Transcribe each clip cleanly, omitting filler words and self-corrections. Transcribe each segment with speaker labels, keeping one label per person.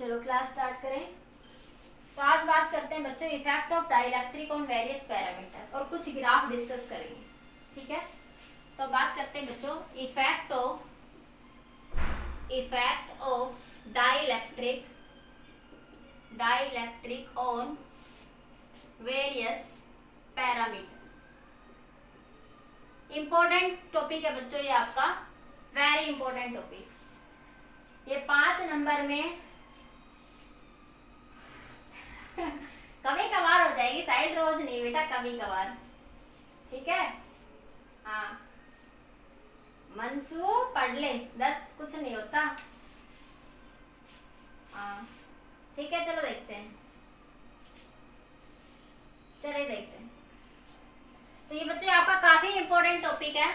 Speaker 1: चलो class start करें। तो आज बात करते हैं बच्चों effect of dielectric on various parameter और कुछ ग्राफ डिस्कस करेंगे। ठीक है, तो बात करते हैं बच्चों effect of dielectric on various parameter. Important topic है बच्चों ये आपका, वेरी इंपॉर्टेंट टॉपिक। ये 5 नंबर में कभी कभार हो जाएगी, साइड रोज नहीं बेटा, कभी कभार। ठीक है, हाँ मंसू पढ़ ले, 10 कुछ नहीं होता। हाँ ठीक है, चलो देखते हैं, चलिए देखते हैं। तो ये बच्चों आपका काफी इंपॉर्टेंट टॉपिक है,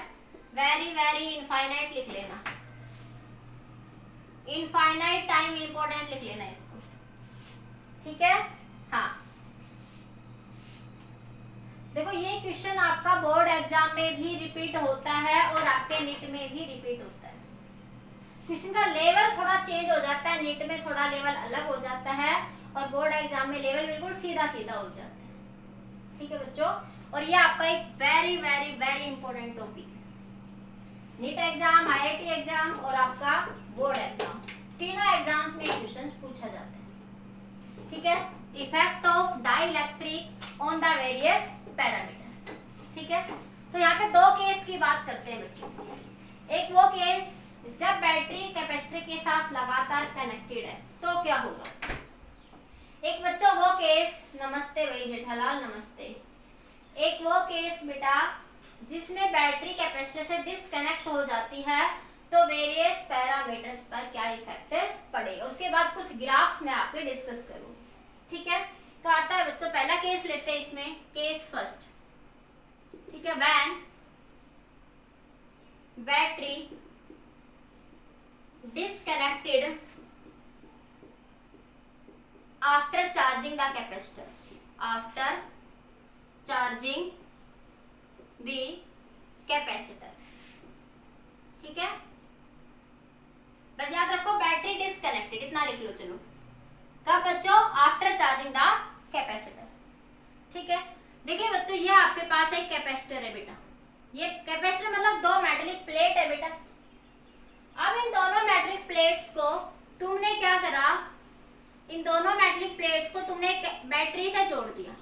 Speaker 1: वेरी वेरी इनफाइनाइट लिख लेना, इनफाइनाइट टाइम इंपॉर्टेंट लिख लेना इसको। ठीक है, हाँ देखो ये क्वेश्चन आपका बोर्ड एग्जाम में भी रिपीट होता है और आपके नीट में भी रिपीट होता है। क्वेश्चन का लेवल थोड़ा चेंज हो जाता है, नीट में थोड़ा लेवल अलग हो जाता है और बोर्ड एग्जाम में लेवल बिल्कुल सीधा सीधा हो जाता है। ठीक है बच्चों, और ये आपका एक very very very important topic है। नीट एग्जाम, IIT एग्जाम और आपका बोर्ड एग्जाम, तीनों एग्जाम्स में क्वेश्चन पूछा जाता है। ठीक है, effect of dielectric on the various parameter. ठीक है, तो यहाँ पे 2 केस की बात करते हैं बच्चों। एक वो केस जब बैटरी कैपेसिटर के साथ लगातार कनेक्टेड है तो क्या होगा। एक बच्चों वो केस, नमस्ते भाई जेठालाल नमस्ते। एक वो केस बेटा जिसमें बैटरी कैपेसिटर से डिस्कनेक्ट हो जाती है तो वेरियस पैरामीटर्स पर क्या इफेक्ट पड़ेगा। उसके बाद कुछ ग्राफ्स में आपके डिस्कस करूँ। ठीक है, तो आता है बच्चों पहला केस लेते हैं इसमें, केस फर्स्ट। ठीक है, when battery disconnected after charging the capacitor, after charging the capacitor. ठीक है, बस याद रखो बैटरी डिस्कनेक्टेड, इतना लिख लो। चलो कब बच्चों, आफ्टर चार्जिंग द कैपेसिटर। ठीक है, देखिए बच्चों ये आपके पास एक कैपेसिटर है बेटा, ये कैपेसिटर मतलब 2 मेटेलिक प्लेट है बेटा। अब इन दोनों मेटेलिक प्लेट्स को तुमने क्या करा, इन दोनों मेटेलिक प्लेट्स को तुमने बैटरी से जोड़ दिया।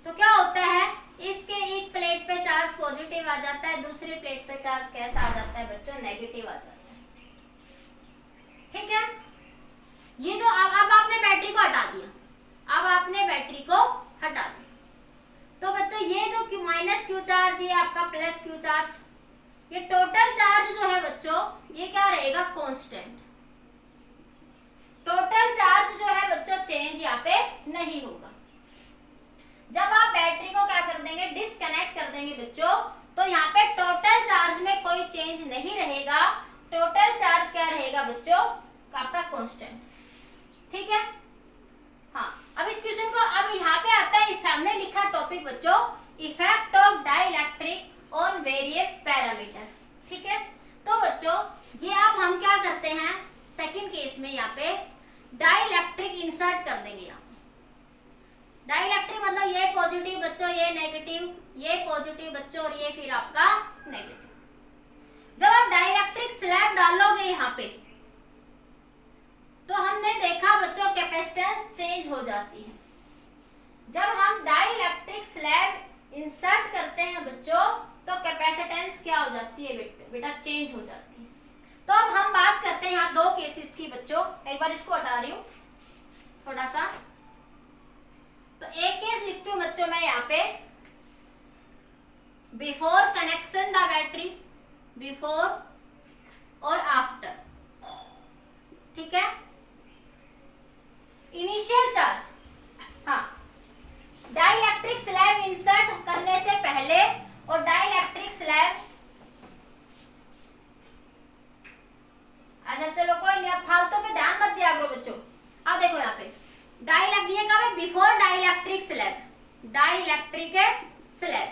Speaker 1: तो क्या होता है, इसके एक प्लेट पे चार्ज पॉजिटिव आ जाता है, दूसरी प्लेट पे चार्ज कैसा आ जाता है बच्चों, नेगेटिव आ जाता है। ठीक है, ये जो अब आपने बैटरी को हटा दिया, अब आपने बैटरी को हटा दिया, तो बच्चों ये जो माइनस क्यू चार्ज, ये आपका प्लस क्यू चार्ज, ये टोटल चार्ज जो है बच्चों ये क्या रहेगा, कांस्टेंट। टोटल चार्ज जो है बच्चों चेंज यहाँ पे नहीं होगा। जब आप बैटरी को क्या कर देंगे, डिस्कनेक्ट कर देंगे बच्चों, तो यहाँ पे टोटल चार्ज में कोई चेंज नहीं रहेगा। टोटल चार्ज क्या रहेगा बच्चों, आपका कांस्टेंट। ठीक है, हाँ अब इस क्वेश्चन को, अब यहाँ पे आता है, हमने लिखा टॉपिक बच्चों effect of dielectric on various parameter. ठीक है, तो बच्चों ये अब हम क्या करते हैं, सेकंड केस में यहाँ पे डाइलेक्ट्रिक इंसर्ट कर देंगे। यहाँ पे डाइलेक्ट्रिक मतलब ये पॉजिटिव बच्चों, ये नेगेटिव, ये पॉजिटिव बच्चों और ये फिर आपका नेगेटिव। जब आप डाइलेक्ट्रिक स्लैब डालोगे यहाँ पे तो हमने देखा बच्चों कैपेसिटेंस चेंज हो जाती है। जब हम डाइलेक्ट्रिक स्लैब इंसर्ट करते हैं बच्चों तो कैपेसिटेंस क्या हो जाती है बेटा, चेंज हो जाती है। तो अब हम बात करते हैं यहाँ 2 केसेस की बच्चों, एक बार इसको हटा रही हूँ थोड़ा सा। तो एक केस लिखती हूँ बच्चों मैं यहाँ पे, before connection the battery, before और आफ्टर। ठीक है, इनिशियल चार्ज, हाँ डाइलेक्ट्रिक स्लैब इंसर्ट करने से पहले और डाइलेक्ट्रिक स्लैब, अच्छा चलो कोई नहीं, अब फालतू पे ध्यान मत दिया करो बच्चों। अब देखो यहाँ पे डाइलेक्ट्रिक, ये कब है, before dielectric slab, dielectric slab,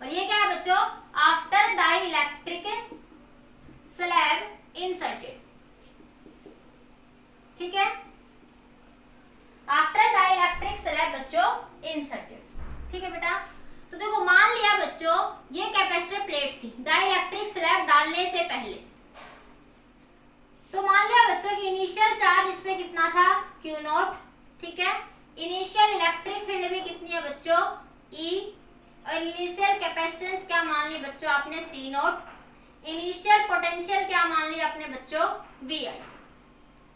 Speaker 1: और ये क्या है बच्चों, आफ्टर डाइलेक्ट्रिक स्लैब इंसर्टेड। ठीक है, आफ्टर डाइइलेक्ट्रिक स्लैब बच्चों इंसर्टेड। ठीक है बेटा, तो देखो मान लिया बच्चों ये कैपेसिटर प्लेट थी डाइइलेक्ट्रिक स्लैब डालने से पहले, तो मान लिया बच्चों की इनिशियल चार्ज इस पे कितना था Q नॉट। ठीक है, इनिशियल इलेक्ट्रिक फील्ड भी कितनी है बच्चों E, और इनिशियल कैपेसिटेंस क्या मान ली बच्चों आपने C नॉट, इनिशियल पोटेंशियल क्या मान ली आपने बच्चों VI।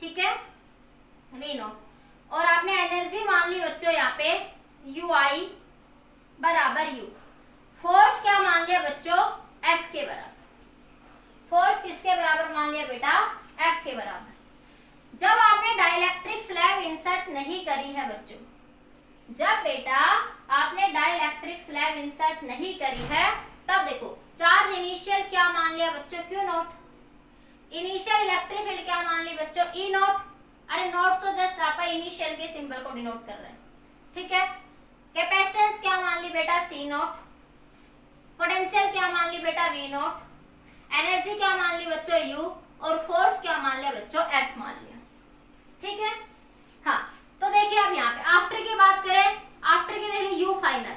Speaker 1: ठीक है, V नॉट, और आपने एनर्जी मान ली बच्चों यहाँ पे UI बराबर U। फोर्स क्या मान लिया बच्चों F के बराबर। फोर्स किसके बराबर मान लिया बेटा F के बराबर। जब आपने डाइइलेक्ट्रिक स्लैब इंसर्ट नहीं करी है बच्चों, जब बेटा आपने डाइइलेक्ट्रिक स्लैब इंसर्ट नहीं करी है, तब देखो चार्ज इनिशियल क्या मान लिया बच्चों Q not, initial electric field क्या मान ली बच्चों E नॉट। अरे नॉट तो जस्ट आपका इनिशियल के सिंबल को डिनोट कर रहा है। ठीक है, कैपेसिटेंस क्या मान ली बेटा C नॉट, पोटेंशियल क्या मान ली बेटा V नॉट, एनर्जी क्या मान ली बच्चों U, और फोर्स क्या मान लिया बच्चों F मान लिया। ठीक है, हाँ तो देखिए अब यहाँ पे आफ्टर की बात करें, आफ्टर की देखिए U फाइनल।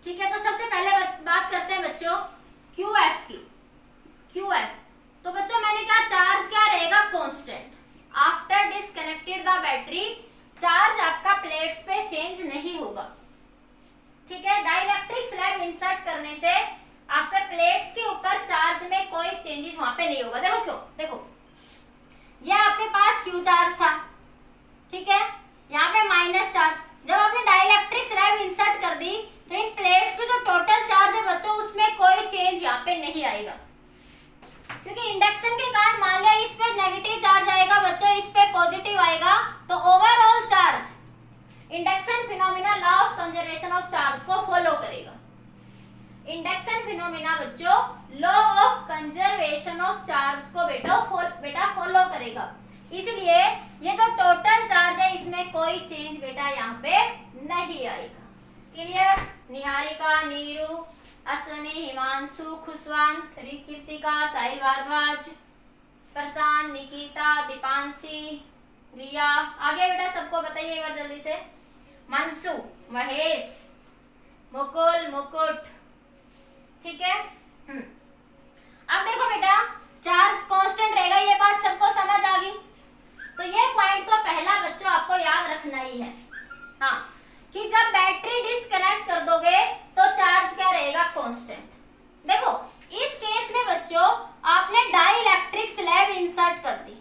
Speaker 1: ठीक है, तो सबसे पहले बात करते हैं बच्चों QF की। QF तो बच्चों मैंने कहा चार्ज क्या रहेगा constant. After disconnected the battery charge आपका प्लेट्स पे चेंज नहीं होगा। ठीक है, डाइइलेक्ट्रिक स्लैब इंसर्ट करने से आपके प्लेट्स के ऊपर चार्ज में कोई चेंजेस वहां पे नहीं होगा। देखो क्यों, देखो ये आपके पास Q चार्ज था, ठीक है, यहाँ पे माइनस चार्ज। जब आपने डाइइलेक्ट्रिक स्लैब इंसर्ट कर दी तो इन प्लेट्स पे जो टोटल चार्ज है बच्चों उसमें कोई चेंज यहाँ पे नहीं आएगा, क्योंकि इंडक्शन के कारण मान लिया इस पे नेगेटिव चार्ज आएगा बच्चों, इस पे पॉजिटिव आएगा, तो overall charge induction phenomena law of conservation of charge को फॉलो करेगा। इंडक्शन फिनोमिना बच्चों law of conservation of charge को बेटा फॉलो करेगा। इसलिए ये जो टोटल चार्ज है इसमें कोई चेंज बेटा यहाँ पे नहीं आएगा। क्लियर? निहारिका, नीरू, अश्विनी, हिमांशु, खुशवान, कृतिका, साहिल भारद्वाज, प्रशांत, निकिता, दीपांशी, रिया, आगे बेटा सबको बताइए एक बार जल्दी से। मनसु, महेश, मुकुल, मुकुट, ठीक है। अब देखो बेटा चार्ज कांस्टेंट रहेगा, ये बात सबको समझ आ गई। तो ये पॉइंट तो पहला बच्चों आपको याद रखना ही है, हाँ, कि जब बैटरी डिस्कनेक्ट कर दोगे तो चार्ज क्या रहेगा कांस्टेंट। देखो इस केस में बच्चों आपने डाइइलेक्ट्रिक स्लैब इंसर्ट कर दी,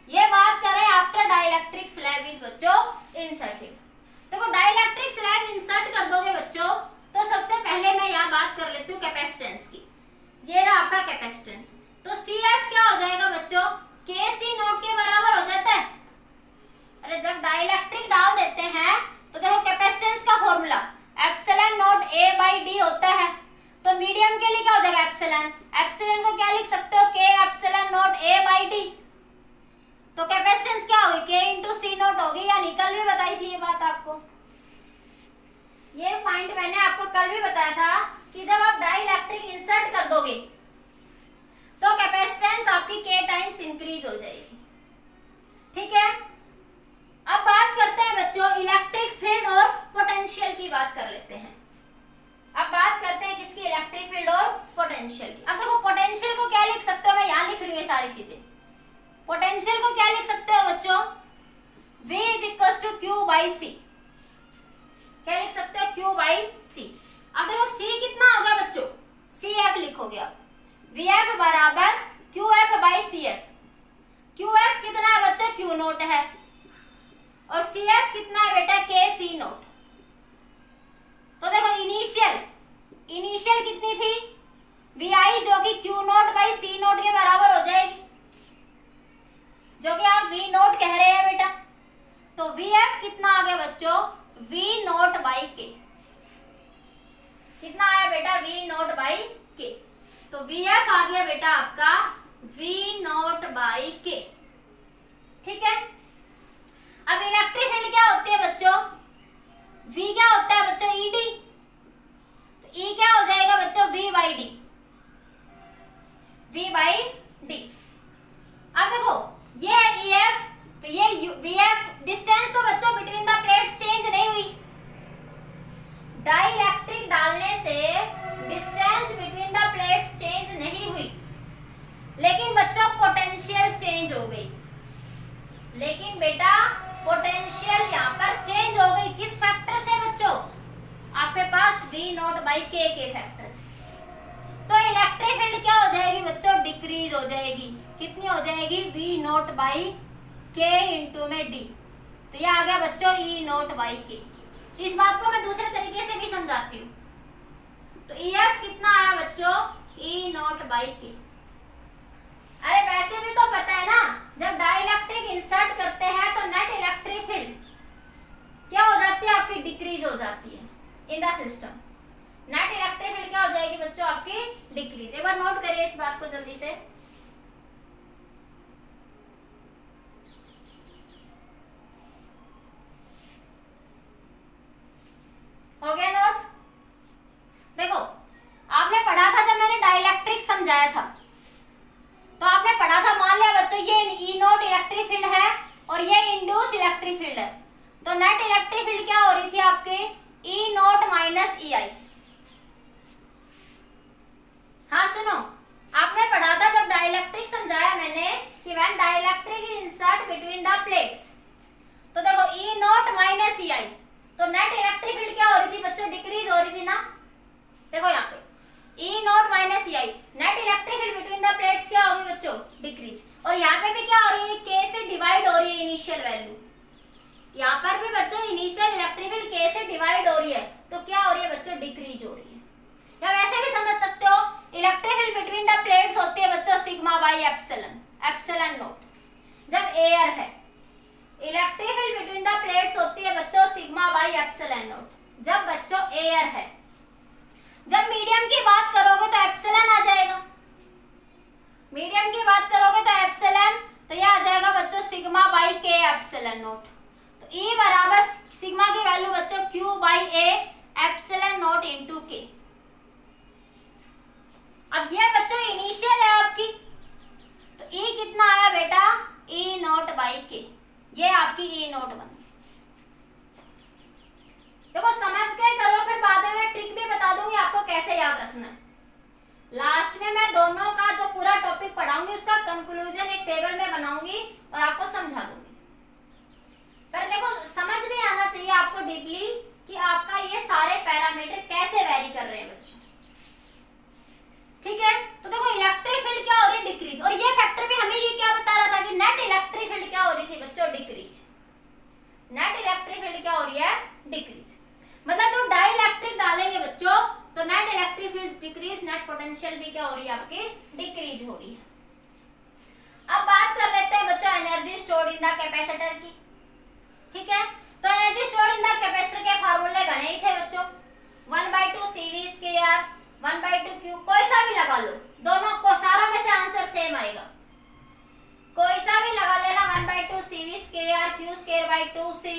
Speaker 1: ये बात कर रहे हैं आफ्टर डाइइलेक्ट्रिक स्लैब इज बच्चों इंसर्टेड। देखो डाइइलेक्ट्रिक स्लैब इंसर्ट कर दोगे बच्चों तो सबसे पहले मैं यहाँ बात कर लेती हूँ कैपेसिटेंस की। ये रहा आपका कैपेसिटेंस, तो CF क्या हो जाएगा बच्चों KC नॉट के बराबर हो जाता है। अरे जब डाइइलेक्ट्रिक डाल देते हैं तो देखो कैपेसिटेंस का formula epsilon not A by D होता है, तो मीडियम के लिए क्या हो जाएगा एप्सिलॉन, एप्सिलॉन को क्या लिख सकते हो K epsilon not A by D। तो कैपेसिटेंस क्या होगी K इंटू C नॉट होगी, या कल भी बताई थी ये बात आपको। ये पॉइंट मैंने आपको कल भी बताया था कि जब आप डाइइलेक्ट्रिक इंसर्ट कर दोगे तो कैपेसिटेंस आपकी K टाइम्स इंक्रीज हो जाएगी। ठीक है, अब बात करते हैं बच्चों इलेक्ट्रिक फील्ड और पोटेंशियल की बात कर लेते हैं। अब बात करते हैं किसकी, इलेक्ट्रिक फील्ड और पोटेंशियल की। अब देखो पोटेंशियल को क्या लिख सकते हो, मैं यहाँ लिख रही हूँ सारी चीजें। पोटेंशियल को क्या लिख सकते हो बच्चों, V is equal to Q by C। क्या लिख सकते हो Q बाई C। अब देखो C कितना हो गया बच्चों, CF लिखोगे आप, VF बराबर QF बाई CF। QF कितना है बच्चों Q नोट है, और CF कितना है बेटा KC नोट। तो देखो इनिशियल कितनी थी VI, जो कि Q note by C note के बराबर हो जाएगी, जो कि आप V नोट कह रहे हैं बेटा। तो VF कितना आ गया बच्चों V नोट बाई K। कितना आया बेटा V नोट बाई K, तो VF आ गया बेटा आपका V नोट बाई K। ठीक है, अब इलेक्ट्रिक फील्ड क्या होती है बच्चों, V क्या होता है बच्चों ED, तो E क्या हो जाएगा बच्चों V by D, V by D। अब देखो ये है EF पोटेंशियल चेंज हो गई, लेकिन बेटा पोटेंशियल यहाँ पर चेंज हो गई किस फैक्टर से बच्चों? आपके पास V नॉट बाई के फैक्टर से। तो इलेक्ट्रिक फील्ड क्या हो जाएगी बच्चों? डिक्रीज हो जाएगी। कितनी हो जाएगी? V नॉट बाई के इंटू में D। तो ये आ गया बच्चों E नॉट बाई के। इस बात को मैं दूसरे तरीके से भी समझाती हूँ। तो EF कितना आया बच्चों? E नॉट बाई के। अरे वैसे भी तो पता है ना, जब डाइलेक्ट्रिक इंसर्ट करते हैं तो नेट इलेक्ट्रिक फील्ड क्या हो जाती है? आपकी डिक्रीज हो जाती है in the system. Net electric field क्या हो जाएगी बच्चों? आपकी डिक्रीज। एक बार नोट करिए इस बात को जल्दी से। हो गया नोट? देखो आपने पढ़ा था, जब मैंने डाइलेक्ट्रिक समझाया था तो आपने पढ़ा था, मान लिया बच्चों ये ई नोट इलेक्ट्रिक फील्ड है और ये इंड्यूस इलेक्ट्रिक फील्ड है, तो नेट इलेक्ट्रिक फील्ड क्या हो रही थी आपके? ई नोट माइनस ई आई। हाँ सुनो, आपने पढ़ा था जब डाइलेक्ट्रिक समझाया मैंने कि when dielectric is insert between the plates, तो देखो ई नोट माइनस ई आई, तो नेट इलेक्ट्रिक फील्ड क्या हो रही थी बच्चों? डिक्रीज हो रही थी ना। देखो यहाँ पे E not minus E I, net electric field between the plates क्या होगी बच्चों? डिक्रीज। और यहाँ पे भी क्या हो रही है? K से डिवाइड हो रही है इनिशियल वैल्यू। यहाँ पर भी बच्चों इनिशियल इलेक्ट्रिक फील्ड K से डिवाइड हो रही है, तो क्या हो रही है बच्चों? डिक्रीज हो रही है। या वैसे भी समझ सकते हो, electric field between the plates होती है बच्चों sigma by epsilon, epsilon not जब एयर है। Electric field between the plates होती है बच्चों सिग्मा बाई एप्सिलॉन नॉट जब बच्चों एयर है। जब मीडियम की बात करोगे तो एप्सिलॉन आ जाएगा, मीडियम की बात करोगे तो एप्सिलॉन, तो ये आ जाएगा बच्चों सिग्मा बाई के एप्सिलॉन नॉट। तो E बराबर सिग्मा की वैल्यू बच्चों Q by A epsilon not into के। अब ये बच्चों इनिशियल है आपकी, तो E कितना आया बेटा? E नॉट बाई के, ये आपकी E नॉट बन। देखो समझ के करो, फिर बाद में मैं ट्रिक भी बता दूंगी आपको कैसे याद रखना है। लास्ट में मैं दोनों का जो पूरा टॉपिक पढ़ाऊंगी उसका कंक्लूजन एक टेबल में बनाऊंगी और आपको समझा दूंगी। पर देखो समझ में आना चाहिए आपको डीपली कि आपका ये सारे पैरामीटर कैसे वैरी कर रहे हैं बच्चों। ठीक है, तो देखो इलेक्ट्रिक फील्ड क्या हो रही है? डिक्रीज। और ये फैक्टर भी हमें ये क्या बता रहा था कि नेट इलेक्ट्रिक फील्ड क्या हो रही थी बच्चों? डिक्रीज। नेट इलेक्ट्रिक फील्ड क्या हो रही है? डिक्रीज। मतलब जो डाइलेक्ट्रिक डालेंगे बच्चों तो net electric field decrease, net potential भी क्या हो रही है आपकी? डिक्रीज हो रही है। अब बात कर लेते हैं बच्चों energy stored in the capacitor की। ठीक है, तो energy stored in the capacitor के फार्मूले गणे ही थे बच्चों, 1/2 CV स्क्वायर 1/2 Q, कोई सा भी लगा लो, दोनों को सारों में से आंसर सेम आएगा। कोई सा भी लगा लेना, 1/2 CV square Q square by 2C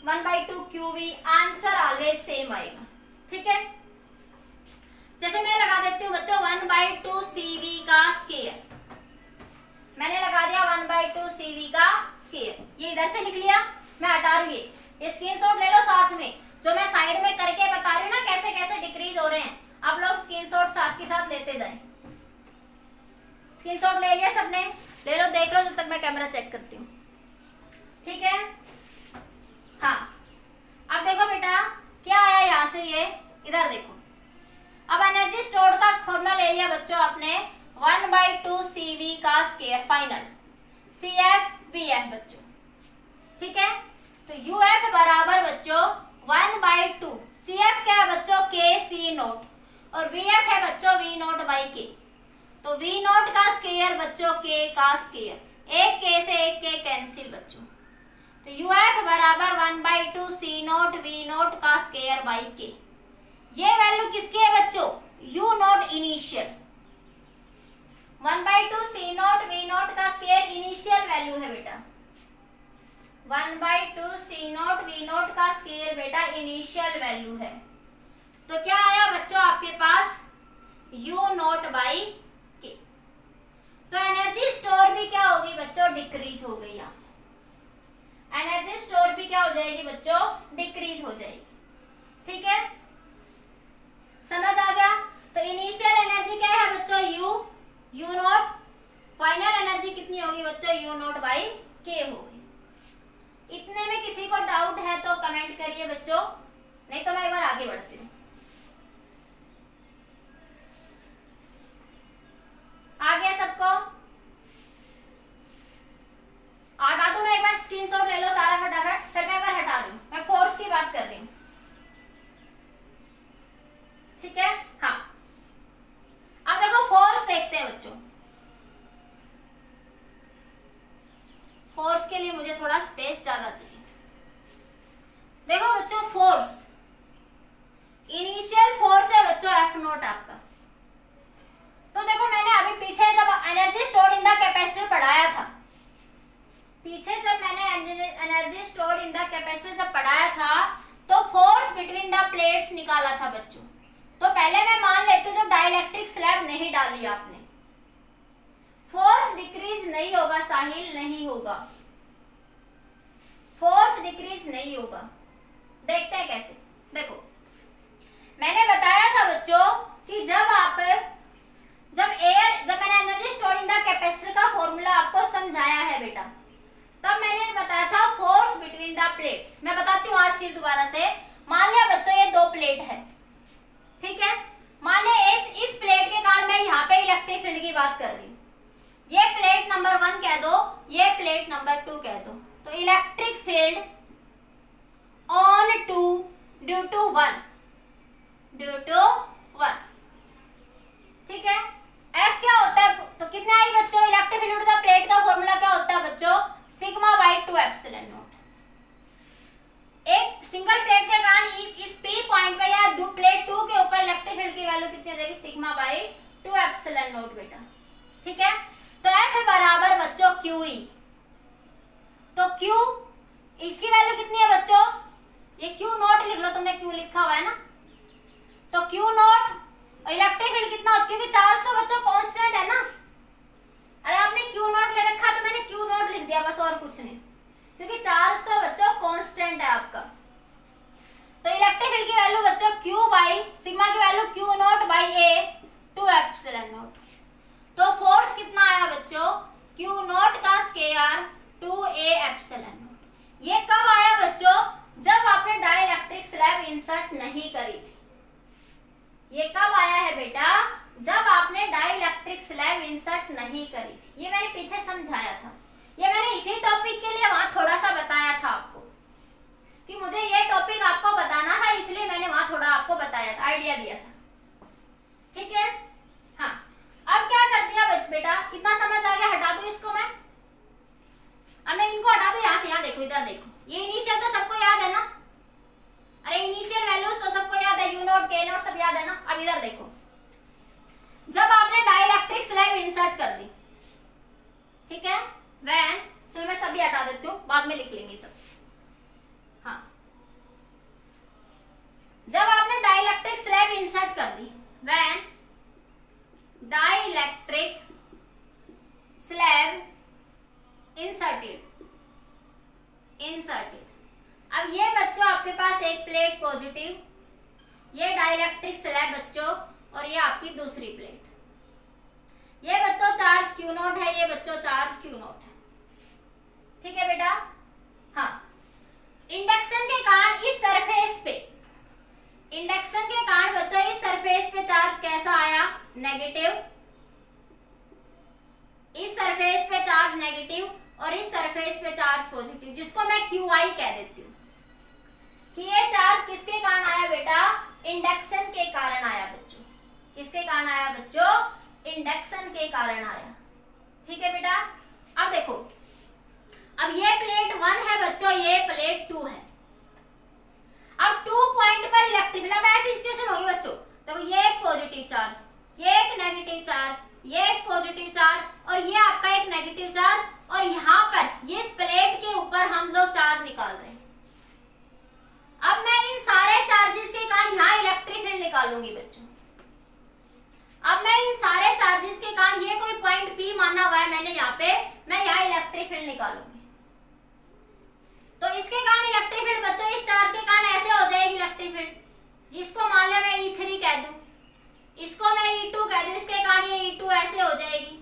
Speaker 1: 1/2 QV, answer always same आएगा। ठीक है, जैसे मैं लगा देती हूँ बच्चों 1/2 CV का स्क्वायर, मैंने लगा दिया 1/2 CV का स्क्वायर, ये इधर से लिख लिया, मैं हटा रही हूँ, ये स्क्रीनशॉट ले लो साथ में, जो मैं साइड में करके बता रही हूँ ना कैसे कैसे डिक्रीज हो रहे हैं, आप लोग स्क्रीनशॉट साथ के साथ लेते जाएं। स्क्रीनशॉट ले लिया सबने? ले लो, देख लो जब तक मैं कैमरा चेक करती हूँ। ठीक है, हाँ अब देखो बेटा क्या आया यहाँ से, ये इधर देखो। अब एनर्जी स्टोर्ड का फॉर्मूला ले लिया बच्चों आपने, 1/2 CV का स्क्वायर फाइनल CF VF बच्चों। ठीक है, तो UF बराबर बच्चों 1/2 CF क्या है बच्चों? K C नोट और VF है बच्चों V नोट बाई K, तो V नोट का स्क्वायर बच्चों K का स्क्वायर, एक K से एक K कैंसिल बच्चों, तो UF बराबर 1/2 C नोट V नोट का स्क्वायर बाई K। ये वैल्यू किसकी है बच्चों? U note initial, 1/2 C note V note का स्क्वायर इनिशियल वैल्यू है बेटा, 1/2 C नोट V नोट का स्क्वायर बेटा इनिशियल वैल्यू है। तो क्या आया बच्चों आपके पास? U note by K। तो एनर्जी स्टोर भी क्या होगी बच्चों? डिक्रीज हो गई, यहाँ एनर्जी स्टोर भी क्या हो जाएगी बच्चों? डिक्रीज हो जाएगी। ठीक है, समझ आ गया? तो इनिशियल एनर्जी क्या है बच्चों? U नोट, फाइनल एनर्जी कितनी होगी बच्चों, यू नॉट बाई के होगी। इतने में किसी को डाउट है तो कमेंट करिए बच्चों, नहीं तो मैं एक बार आगे बढ़ती हूँ। आ गया सबको? हटा दूं मैं एक बार, स्क्रीनशॉट ले लो सारा फटाफट, फिर मैं एक बार हटा दूं। मैं फोर्स की बात कर रही हूँ, ठीक है? हाँ, अब देखो फोर्स देखते हैं बच्चों। फोर्स के लिए मुझे थोड़ा स्पेस ज्यादा चाहिए। देखो बच्चों, फोर्स, इनिशियल फोर्स है बच्चों एफ नॉट आपका। तो देखो मैंने अभी पीछे जब energy stored in the capacitor पढ़ाया था, पीछे जब मैंने energy stored in the capacitor जब पढ़ाया था, तो फोर्स बिटवीन द प्लेट्स निकाला था बच्चों। तो पहले मैं मान लेती हूँ जब डाइलेक्ट्रिक स्लैब नहीं डाली आपने, फोर्स डिक्रीज नहीं होगा साहिल, नहीं होगा, फोर्स डिक्रीज नहीं होगा। देखते हैं कैसे। देखो मैंने बताया था बच्चों कि जब मैंने energy stored in the capacitor का फॉर्मूला आपको समझाया है बेटा, तब मैंने बताया था फोर्स बिटवीन द प्लेट्स। मैं बताती हूँ आज फिर दोबारा से। मान लिया बच्चों ये दो प्लेट है, ठीक है? मान लिया इस प्लेट के कारण मैं यहाँ पे इलेक्ट्रिक फील्ड की बात कर रही हूँ। ये प्लेट नंबर 1 कह दो, ये प्लेट नंबर 2 कह दो। तो electric field on 2 due to 1, ठीक है? F क्या होता है? तो कितने आई बच्चों electric field to the plate का फॉर्मूला क्या होता है बच्चों? Sigma by 2 epsilon naught. एक सिंगल प्लेट के कारण इस P पॉइंट पे या प्लेट 2 के ऊपर इलेक्ट्रिक फील्ड की वैल्यू कितनी हो जाएगी? सिग्मा बाई 2 एप्सिलॉन नॉट बेटा, ठीक है? तो F बराबर बच्चों QE। तो Q, इसकी वैल्यू कितनी है बच्चों? ये Q नॉट लिख लो, तुमने Q लिखा हुआ है ना, तो Q नॉट और इलेक्ट्रिक फील्ड कितना होता है? क्योंकि चार्ज तो बच्चों कांस्टेंट है ना। अरे आपने Q नॉट ले रखा तो मैंने Q नॉट लिख दिया बस, और कुछ नहीं, क्योंकि चार्ज तो बच्चों कांस्टेंट है आपका। तो इलेक्ट्रिक फील्ड की वैल्यू बच्चों Q बाई सिग्मा की value Q not by A 2 epsilon not. तो फोर्स कितना आया बच्चों? Q नॉट का स्क्वायर 2A एप्सिलॉन नॉट। ये कब आया बच्चों? जब आपने डाइलेक्ट्रिक स्लैब इंसर्ट नहीं करी थी। ये कब आया है बेटा? जब आपने डाइलेक्ट्रिक स्लैब इंसर्ट नहीं करी थी। ये मैंने पीछे समझाया था, ये मैंने इसी टॉपिक के लिए वहां थोड़ा सा बताया था आपको कि मुझे ये टॉपिक आपको बताना था, इसलिए मैंने वहां थोड़ा आपको बताया था, आइडिया दिया था, ठीक है? हाँ, अब क्या कर दिया बेटा, कितना समझ आ गया? हटा दो इसको मैं, अब मैं इनको हटा दो, यहाँ से यहाँ देखो, इधर देखो, ये इनिशियल तो सबको याद है ना? अरे इनिशियल वैल्यूज तो सबको याद है, यू नॉट के नॉट सब याद है ना? अब इधर देखो, जब आपने डाइलेक्ट्रिक स्लैब इंसर्ट कर दी, ठीक है? व्हेन, चलो मैं सभी हटा देती हूँ, बाद में लिख लेंगे सब। हाँ, जब आपने डाइलेक्ट्रिक स्लैब इंसर्ट कर दी, व्हेन डाइलेक्ट्रिक स्लैब इंसर्टेड। अब ये बच्चों आपके पास एक प्लेट पॉजिटिव, ये डाइलेक्ट्रिक स्लैब बच्चों, और ये आपकी दूसरी प्लेट। ये बच्चों चार्ज Q नॉट है, ये बच्चों चार्ज Q नॉट है, ठीक है बेटा? हाँ, इंडक्शन के कारण इस सरफेस पे, इंडक्शन के कारण बच्चों इस सरफेस पे चार्ज कैसा आया? नेगेटिव। इस सरफेस पे चार्ज नेगेटिव और इस सरफेस पे चार्ज पॉजिटिव, जिसको मैं QI कह देती हूँ कि ये चार्ज किसके कारण आया बेटा? इंडक्शन के कारण आया बच्चों। किसके कारण आया बच्चों? इंडक्शन के कारण आया, ठीक है बेटा? अब देखो, अब ये प्लेट 1 है बच्चों, ये प्लेट 2 है। अब 2 पॉइंट पर इलेक्ट्रिक फील्ड, अब ऐसी सिचुएशन होगी बच्चों, देखो ये एक पॉजिटिव चार्ज, ये एक नेगेटिव चार्ज, ये एक पॉजिटिव चार्ज और ये आपका एक नेगेटिव चार्ज, और यहाँ पर ये इस प्लेट के ऊपर हम लोग चार्ज निकाल रहे हैं। अब मैं इन सारे चार्जेस के कारण यहाँ इलेक्ट्रिक फील्ड निकालूंगी बच्चों। अब मैं इन सारे चार्जेस के कारण, ये कोई पॉइंट P माना हुआ है मैंने यहाँ पे, मैं यहाँ इलेक्ट्रिक फील्ड निकालूंगी। तो इसके कारण इलेक्ट्रिक फील्ड बच्चों, इस चार्ज के कारण ऐसे हो जाएगी इलेक्ट्रिक फील्ड, जिसको मान लिया मैं E3 कह दूं, इसको मैं E2 कह दूं, इसके कारण ये E2 ऐसे हो जाएगी,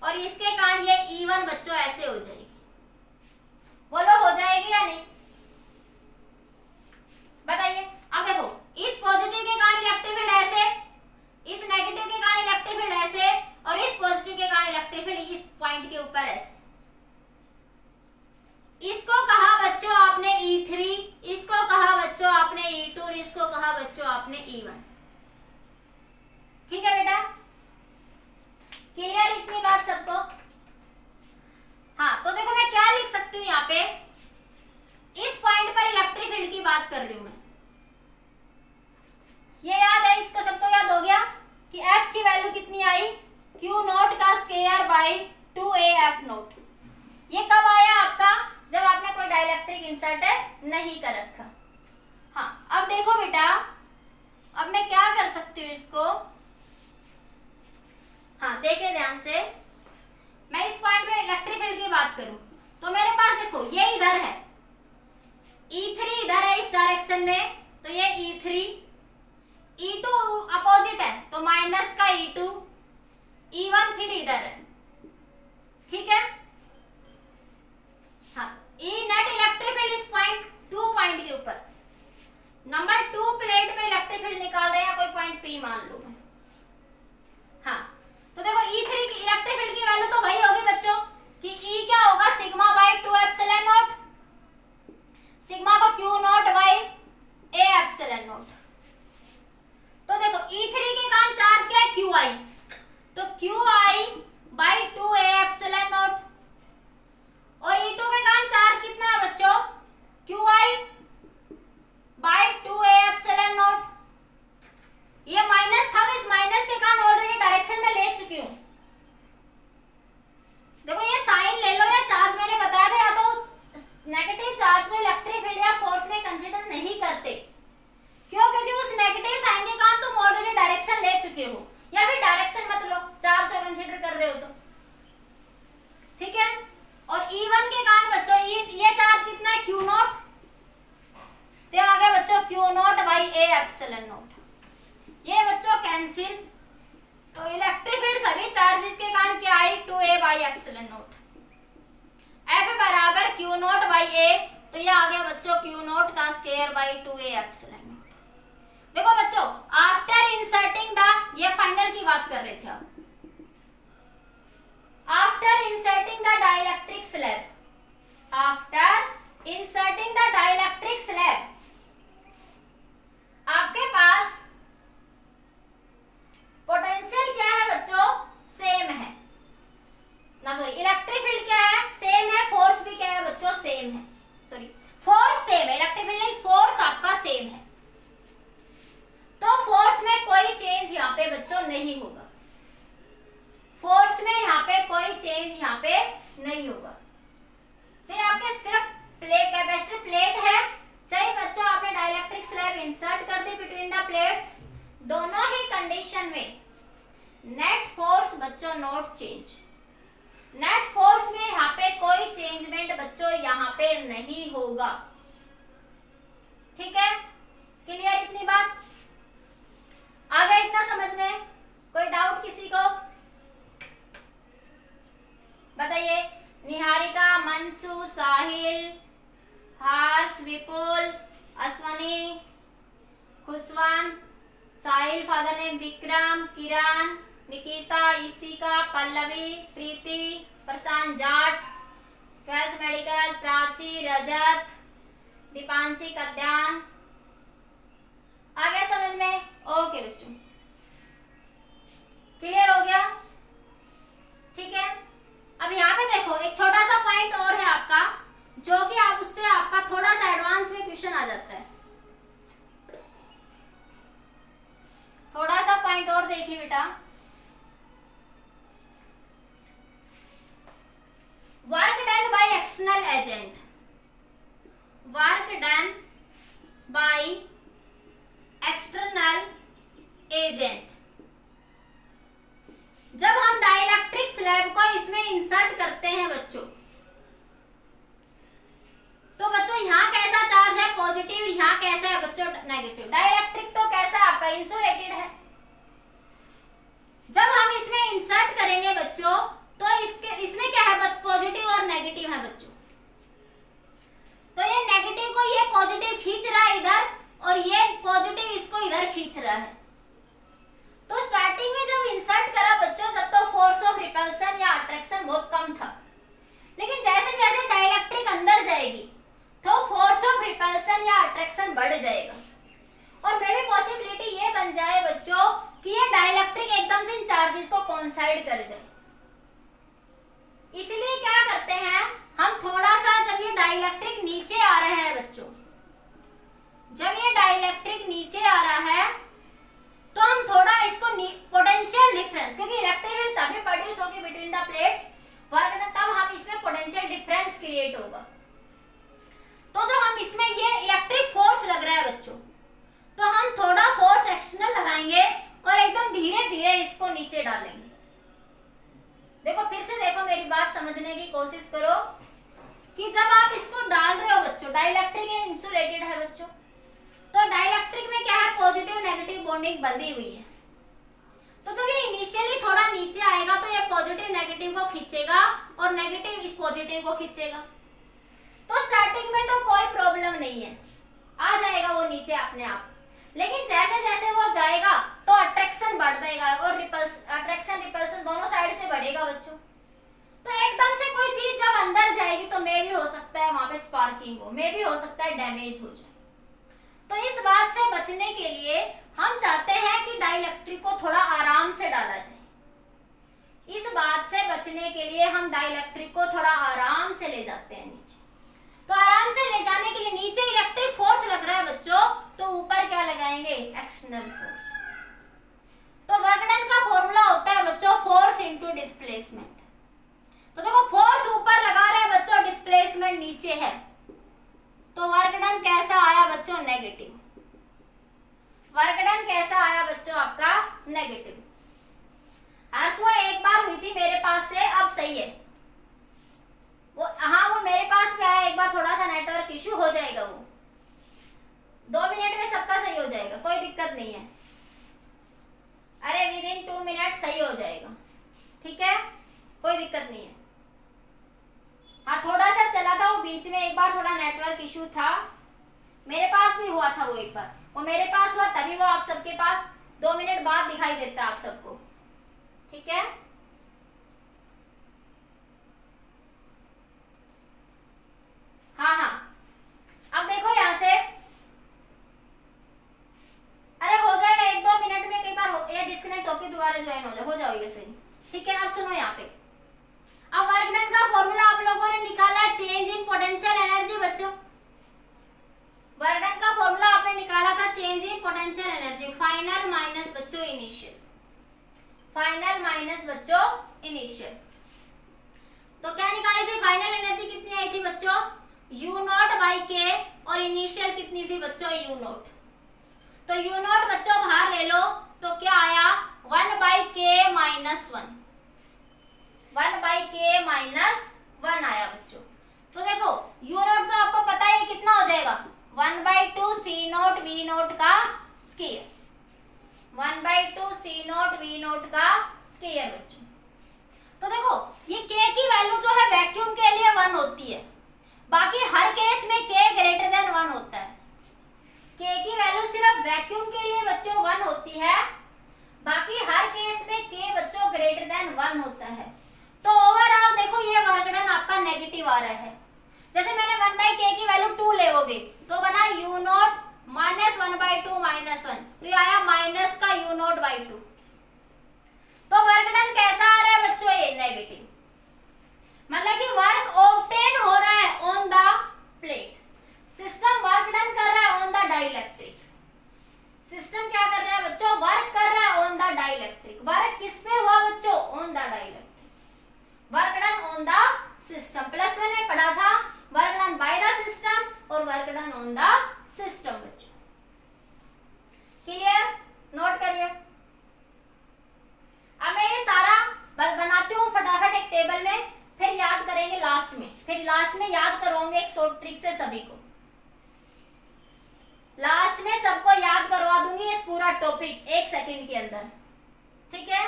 Speaker 1: और इसके कारण ये E1 ऊपर ऐसे। इसको कहा बच्चों आपने E3, इसको कहा बच्चों आपने E2 और इसको कहा बच्चों आपने E1। ठीक है बेटा, क्लियर इतनी बात सबको? हाँ, तो देखो मैं क्या लिख सकती हूँ यहाँ पे, इस पॉइंट पर इलेक्ट्रिक फील्ड की बात कर रही हूं मैं। ये याद है, इसको सबको याद हो गया कि F की वैल्यू कितनी आई, Q नोट का स्क्वायर बाई 2AF नोट। ये कब आया आपका, जब आपने कोई डाइलेक्ट्रिक इंसर्ट नहीं कर रखा। हाँ, अब देखो बेटा, अब मैं क्या कर सकती हूँ इसको, हाँ देखिए ध्यान से, मैं इस पॉइंट पे इलेक्ट्रिक फील्ड की बात करूं तो मेरे पास देखो ये इधर है, E3 इधर है इस डायरेक्शन में, तो ये E3, E2 अपोजिट है तो माइनस का E2, E1 फिर इधर है। ठीक है, हाँ, E नेट इलेक्ट्रिक फील्ड इस पॉइंट 2 पॉइंट के ऊपर, नंबर 2 प्लेट पे इलेक्ट्रिक फील्ड निकाल रहे हैं, कोई पॉइंट P मान लो मैं। हाँ, तो देखो E3 की इलेक्ट्रिक फील्ड की वैल्यू तो वही होगी बच्चों कि E क्या होगा, sigma by 2 epsilon not, sigma को Q not by A epsilon not. तो देखो E3 के कारण चार्ज क्या है, QI, तो QI by 2A epsilon not, और E2 के कारण चार्ज कितना है बच्चों, QI by 2A epsilon not. ये माइनस था, इस माइनस के कारण ऑलरेडी डायरेक्शन में ले चुकी हूं। देखो ये साइन ले लो, या चार्ज मैंने बताया था, या तो नेगेटिव चार्ज को इलेक्ट्रिक फील्ड या फोर्स में कंसीडर नहीं करते। क्यों? क्योंकि उस नेगेटिव साइन के कारण तुम ऑलरेडी डायरेक्शन ले चुके हो, या फिर डायरेक्शन मत लो, चार्ज को कंसीडर कर रहे हो तो। ठीक है, और E1 के कारण बच्चों ये चार्ज कितना है, Q नॉट, तो आ गया बच्चों Q not by A epsilon not. ये बच्चों कैंसिल, तो इलेक्ट्रिक फील्ड सभी चार्जेस के कारण क्या आई, 2A by epsilon not. F बराबर Q नॉट बाई A, तो ये आ गया बच्चों Q नॉट का square by 2A epsilon not. देखो बच्चों, आफ्टर इंसर्टिंग द, ये फाइनल की बात कर रहे थे आप, after inserting the dielectric slab, after inserting the dielectric slab, आपके पास पोटेंशियल क्या है बच्चों, सेम है ना, सॉरी इलेक्ट्रिक फील्ड क्या है, सेम है, फोर्स भी क्या है बच्चों, सेम है, सॉरी फोर्स सेम है, इलेक्ट्रिक फील्ड नहीं, फोर्स आपका सेम है, तो फोर्स में कोई चेंज यहाँ पे बच्चों नहीं होगा, फोर्स में यहाँ पे कोई चेंज यहाँ पे नहीं होगा। चाहे आपके सिर्फ प्लेट कैपेसिटर प्लेट है, चाहे बच्चों आपने डाइलेक्ट्रिक स्लैब इंसर्ट कर दी बिटवीन द प्लेट्स, दोनों ही कंडीशन में नेट फोर्स बच्चों नॉट चेंज, नेट फोर्स में यहाँ पे कोई चेंजमेंट बच्चों यहाँ पे नहीं होगा। ठीक है, क्लियर इतनी बात? आ गया इतना समझ में? कोई डाउट किसी को? बताइए। निहारिका, मंसू, साहिल, हर्ष, विपुल, अश्वनी, खुशवान, साहिल फादर नेम, विक्रम, किरण, निकिता, ईशिका, पल्लवी, प्रीति, प्रशांत जाट, 12th मेडिकल, प्राची, रजत, दीपांशी, कद्यान। आ गया समझ में? ओके बच्चों, क्लियर हो गया? ठीक है, अब यहाँ पे देखो एक छोटा सा पॉइंट और है आपका, जो कि आप उससे आपका थोड़ा सा एडवांस में क्वेश्चन आ जाता है। थोड़ा सा पॉइंट और देखिए बेटा, work done by external agent, work done by external agent, जब हम डाइलेक्ट्रिक स्लैब को इसमें इंसर्ट करते हैं बच्चों, तो बच्चों यहाँ कैसा चार्ज है, पॉजिटिव, यहाँ कैसा है बच्चों, नेगेटिव। डाइलेक्ट्रिक तो कैसा आपका इंसुलेटेड है। जब हम इसमें इंसर्ट करेंगे बच्चों, तो इसमें क्या है, पॉजिटिव और नेगेटिव है बच्चों। तो ये नेगेटिव को ये पॉजिटिव खींच रहा है इधर, और ये पॉजिटिव इसको इधर खींच रहा है। तो स्टार्टिंग में जब इंसर्ट करा बच्चों, जब तो फोर्स ऑफ रिपल्सन या अट्रैक्शन बहुत कम था, क्रिएट होगा। तो जब हम इसमें ये इलेक्ट्रिक फोर्स लग रहा है बच्चों, तो हम थोड़ा फोर्स एक्सटर्नल लगाएंगे और एकदम धीरे धीरे इसको नीचे डालेंगे। देखो फिर से देखो, मेरी बात समझने की कोशिश करो कि जब आप इसको डाल रहे हो बच्चों, डाइलेक्ट्रिक इंसुलेटेड है बच्चों, तो डाइलेक्ट्रिक में क्या है, पॉजिटिव नेगेटिव बॉन्डिंग बंधी हुई है। तो जब ये इनिशियली थोड़ा नीचे आएगा तो ये पॉजिटिव नेगेटिव को खींचेगा और नेगेटिव इस पॉजिटिव को खींचेगा। तो स्टार्टिंग में तो कोई प्रॉब्लम नहीं है, आ जाएगा वो नीचे अपने आप। लेकिन जैसे जैसे वो जाएगा तो अट्रैक्शन बढ़ जाएगा और अट्रैक्शन रिपल्सन दोनों साइड से बढ़ेगा बच्चों। तो एकदम से कोई चीज जब अंदर जाएगी तो मे भी हो सकता है वहां पे स्पार्किंग हो, मे भी हो सकता है डैमेज हो जाए। तो इस बात से बचने के लिए हम चाहते हैं कि डाइलेक्ट्रिक को थोड़ा आराम से डाला जाए। इस बात से बचने के लिए हम डाइलेक्ट्रिक को थोड़ा आराम से ले जाते हैं नीचे। तो आराम से ले जाने के लिए नीचे इलेक्ट्रिक फोर्स लग रहा है बच्चों, तो ऊपर क्या लगाएंगे, एक्सटर्नल फोर्स। तो वर्क डन का फॉर्मूला होता है बच्चों फोर्स इनटू डिस्प्लेसमेंट। तो देखो फोर्स ऊपर लगा रहे हैं बच्चों, डिस्प्लेसमेंट नीचे है, तो वर्क डन कैसा आया बच्चों, नेगेटिव। वर्क डन कैसा आया बच्चों आपका, नेगेटिव। वो एक बार हुई थी मेरे पास से, अब सही है वो, हाँ वो मेरे पास भी आया एक बार, थोड़ा सा नेटवर्क इशू हो जाएगा, वो 2 मिनट में सबका सही हो जाएगा, कोई दिक्कत नहीं है। अरे विद इन 2 मिनट सही हो जाएगा, ठीक है, कोई दिक्कत नहीं है। हाँ थोड़ा सा चला था वो बीच में, एक बार थोड़ा नेटवर्क इशू था, मेरे पास भी हुआ था वो एक बार, वो मेरे पास हुआ तभी वो आप सबके पास 2 मिनट बाद दिखाई देता है आप सबको, ठीक है। हाँ हाँ अब देखो यहां से, अरे हो जाएगा 1-2 मिनट में, कई बार ये डिस्कनेक्ट होके दोबारा ज्वाइन हो जाओगे सही, ठीक है। अब सुनो यहाँ पे, अब वर्क डन का फॉर्मूला आप लोगों ने निकाला चेंज इन पोटेंशियल एनर्जी बच्चों। वर्क डन का फॉर्मूला आपने निकाला था change in potential energy, final minus बच्चों इनिशियल, फाइनल माइनस बच्चों इनिशियल। तो क्या निकाली थी, फाइनल एनर्जी कितनी आई थी बच्चों, U0/K, और इनिशियल कितनी थी बच्चों, U0। तो U0 बच्चों बाहर ले लो, तो क्या आया 1/K माइनस 1, 1/K माइनस 1 आया बच्चों। तो देखो U0 तो आपको पता है कितना हो जाएगा, 1/2 C0 V0 का स्क्वायर, 1/2 C0 V0 का स्क्वायर बच्चों। तो देखो ये K की वैल्यू जो है वैक्यूम के लिए 1 होती है, बाकी हर केस में K ग्रेटर देन 1 होता है। K की वैल्यू सिर्फ वैक्यूम के लिए बच्चों 1 होती है, बाकी हर केस में K बच्चों ग्रेटर देन 1 होता है। तो ओवरऑल देखो ये वर्क डन आपका नेगेटिव आ रहा है। जैसे मैंने 1/K की वैल्यू 2 लोगे तो बना U0 माइनस 1/2 माइनस 1, तो ये आया माइनस का U0/2। तो वर्क डन कैसा आ रहा है बच्चों, ये नेगेटिव, मतलब कि वर्क ऑब्टेन हो रहा है on the plate, system work done कर रहा है ऑन द डाइलेक्ट्रिक। सिस्टम क्या कर रहा है बच्चों, वर्क कर रहा है ऑन द डाइलेक्ट्रिक। वर्क किस पे हुआ बच्चों, on the dielectric, work done on the system. +1 में पढ़ा था work done by the system और work done on the system बच्चों, क्लियर, नोट करिए। अब मैं ये सारा बनाती हूँ फटाफट एक टेबल में, फिर याद करेंगे लास्ट में, फिर लास्ट में याद करवाऊंगे एक शॉर्ट ट्रिक से सभी को, लास्ट में सबको याद करवा दूंगी इस पूरा टॉपिक 1 सेकंड के अंदर, ठीक है।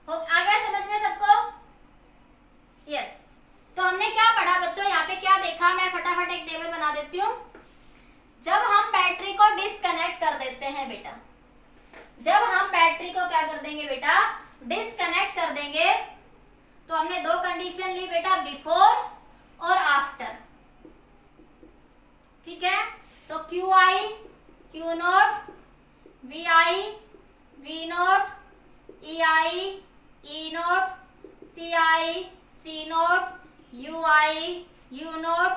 Speaker 1: आ गया समझ में सबको, यस। तो हमने क्या पढ़ा बच्चों, यहाँ पे क्या देखा, मैं फटाफट एक टेबल बना देती हूँ। जब हम बैटरी को डिस्कनेक्ट कर देते हैं बेटा, जब हम बैटरी को क्या कर देंगे बेटा, डिस्कनेक्ट कर देंगे, तो हमने 2 कंडीशन ली बेटा, बिफोर और आफ्टर, ठीक है। तो QI Q0, VI V0, EI E0, CI C0, UI U0,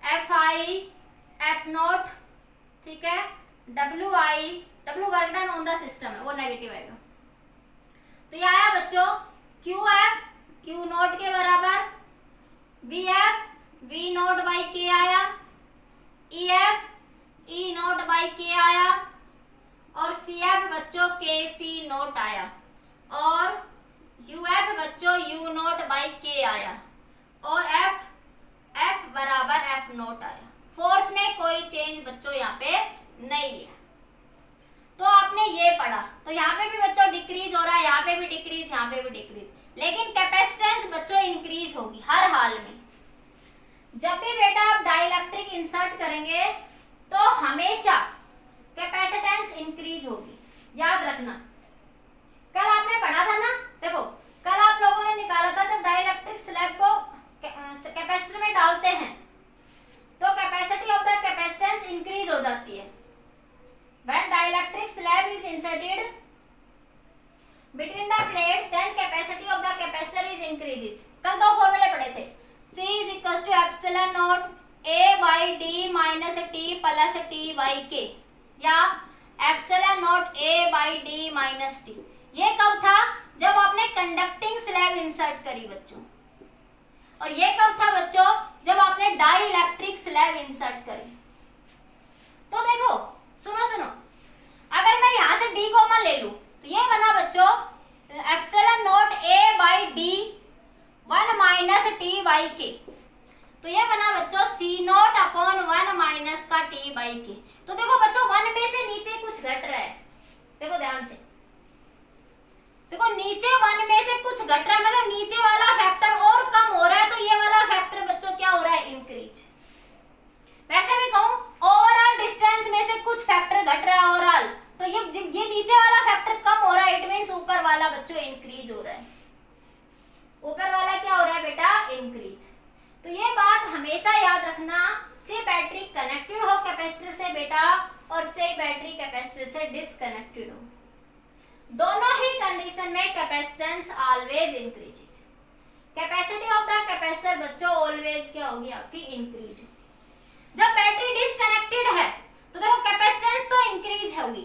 Speaker 1: FI F0, ठीक है। W work done on the system है, वो नेगेटिव आएगा। तो ये आया बच्चों QF Q0 के बराबर, V F V naught by K आया, E F E naught by K आया, और सी एफ बच्चों के सी नॉट आया, और यू एफ बच्चों यू नॉट बाई के आया, और एफ एफ बराबर एफ नॉट आया। फोर्स में कोई चेंज बच्चों यहाँ पे नहीं है। तो आपने ये पढ़ा, तो यहाँ पे भी बच्चों डिक्रीज हो रहा है, यहाँ पे भी डिक्रीज, यहाँ पे भी डिक्रीज, लेकिन कैपेसिटेंस बच्चों इंक्रीज होगी हर हाल में। जब भी बेटा आप डाइलेक्ट्रिक इंसर्ट करेंगे तो हमेशा कैपेसिटेंस इंक्रीज होगी, याद रखना। कल आपने पढ़ा था ना, देखो कल आप लोगों ने निकाला था, जब डाइलेक्ट्रिक स्लैब को कैपेसिटर में डालते हैं तो capacity of the capacitance increase हो जाती है। When dielectric slab is inserted between the plates, then capacity of the capacitor is increases. कल दो फॉर्मूले पढ़े थे, C is equals to epsilon naught A by D minus T plus T by K, या epsilon naught A by D minus T। ये कब था? जब आपने कंडक्टिंग स्लैब इंसर्ट करी बच्चों, और ये कब था बच्चों? जब आपने डाइलेक्ट्रिक स्लैब इंसर्ट करी। तो देखो सुनो सुनो, अगर मैं यहां से d कॉमन ले लूं तो ये बना बच्चों epsilon not a by D 1 minus T by के, तो ये बना बच्चों c नॉट अपॉन 1 माइनस का t बाई के। तो देखो बच्चों 1 में से नीचे कुछ घट रहा है, देखो ध्यान से, देखो नीचे 1 में से कुछ घट रहा है, मतलब नीचे वाला फैक्टर और कम हो रहा है, तो ये वाला फैक्टर बच्चों क्या हो रहा है? इंक्रीज। वैसे भी कहूं ओवरऑल डिस्टेंस में से कुछ फैक्टर घट रहा है ओवरऑल, तो ये नीचे वाला फैक्टर कम हो रहा है, इट मींस ऊपर वाला बच्चों इंक्रीज हो रहा है। ऊपर वाला क्या हो रहा है बेटा? इंक्रीज। तो ये बात हमेशा याद रखना, चाहे बैटरी कनेक्टेड हो कैपेसिटर से बेटा, और चाहे बैटरी कैपेसिटर से डिसकनेक्टेड हो, दोनों ही कंडीशन में capacitance always increases. Capacity of the capacitor बच्चों ऑलवेज क्या होगी? आपकी इंक्रीज। जब बैटरी डिसकनेक्टेड है तो देखो कैपेसिटेंस तो इंक्रीज होगी,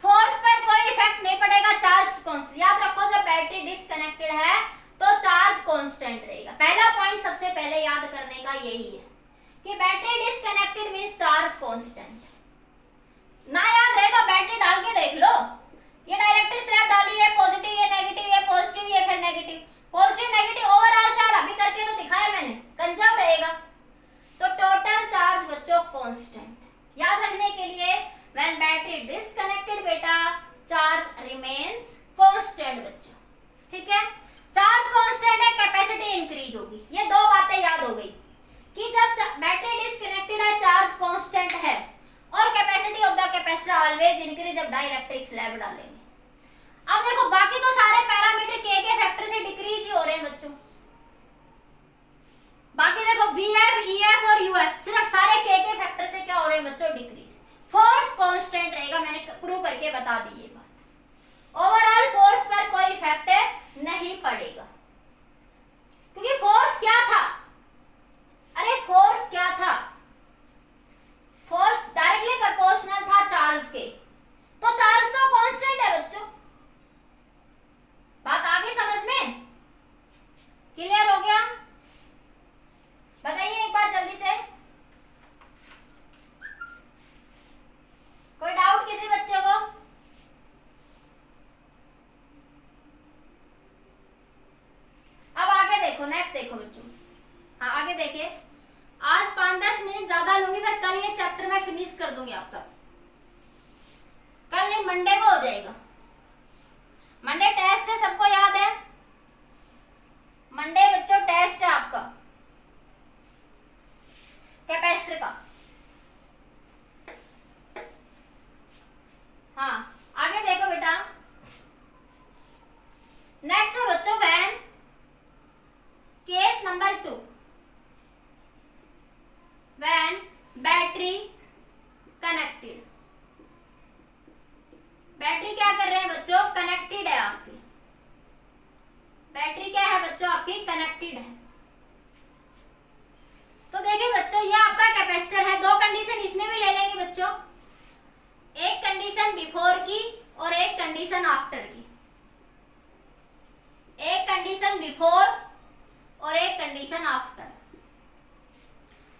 Speaker 1: फोर्स पर कोई इफेक्ट नहीं पड़ेगा, चार्ज कांस्टेंट। याद रखो जब बैटरी डिसकनेक्टेड है तो चार्ज कांस्टेंट रहेगा। पहला पॉइंट सबसे पहले याद करने का यही है कि battery disconnected means charge constant. ना याद रहेगा बैटरी डाल के देख लो, ये डाइलेक्ट्रिक स्लैब डाली है, पॉजिटिव ये नेगेटिव, ये पॉजिटिव ये फिर negative, positive negative overall charge अभी करके तो दिखाया मैंने, कंजर्व रहेगा। तो टोटल चार्ज बच्चों कांस्टेंट। याद रखने के लिए व्हेन बैटरी डिसकनेक्टेड बेटा चार्ज रिमेन्स कांस्टेंट बच्चों, ठीक है। चार्ज कांस्टेंट है, कैपेसिटी इंक्रीज होगी। ये दो बातें याद हो गई कि जब बैटरी डिसकनेक्टेड है चार्ज कांस्टेंट है, और capacity of the capacitor always increase जब डाइलेक्ट्रिक स्लैब डालेंगे। अब देखो बाकी तो सारे पैरामीटर के फैक्टर से डिक्रीज ही हो रहे हैं बच्चों। बाकी देखो VF, EF और UF सिर्फ सारे के फैक्टर से क्या हो रहे हैं बच्चों? डिक्रीज। फोर्स कांस्टेंट रहेगा, मैंने प्रूव करके बता दी ये बात। ओवरऑल फोर्स पर कोई इफेक्ट नहीं पड़ेगा, क्योंकि फोर्स क्या था? अरे फोर्स क्या था? फोर्स डायरेक्टली प्रोपोर्शनल था चार्ज के, तो चार्ज तो कांस्टेंट है बच्चों। बात आगे समझ में क्लियर हो गया? बताइए एक बार जल्दी से, कोई डाउट किसी बच्चे को? अब आगे देखो, नेक्स्ट देखो बच्चों। हाँ आगे देखिए, आज 5-10 मिनट ज्यादा लूंगी, फिर कल ये चैप्टर मैं फिनिश कर दूंगी आपका। कल नहीं मंडे को हो जाएगा। मंडे टेस्ट है, सबको याद है? मंडे बच्चों टेस्ट है आपका कैपेसिटर का। हाँ आगे देखो बेटा, नेक्स्ट है बच्चों when case number 2, when battery connected. Battery क्या कर रहे हैं बच्चों? कनेक्टेड है आपकी। बैटरी क्या है बच्चों? आपकी कनेक्टेड है। तो देखिए बच्चों ये आपका कैपेसिटर है। दो कंडीशन इसमें भी ले लेंगे बच्चों, एक कंडीशन बिफोर की और एक कंडीशन आफ्टर की। एक कंडीशन बिफोर और एक कंडीशन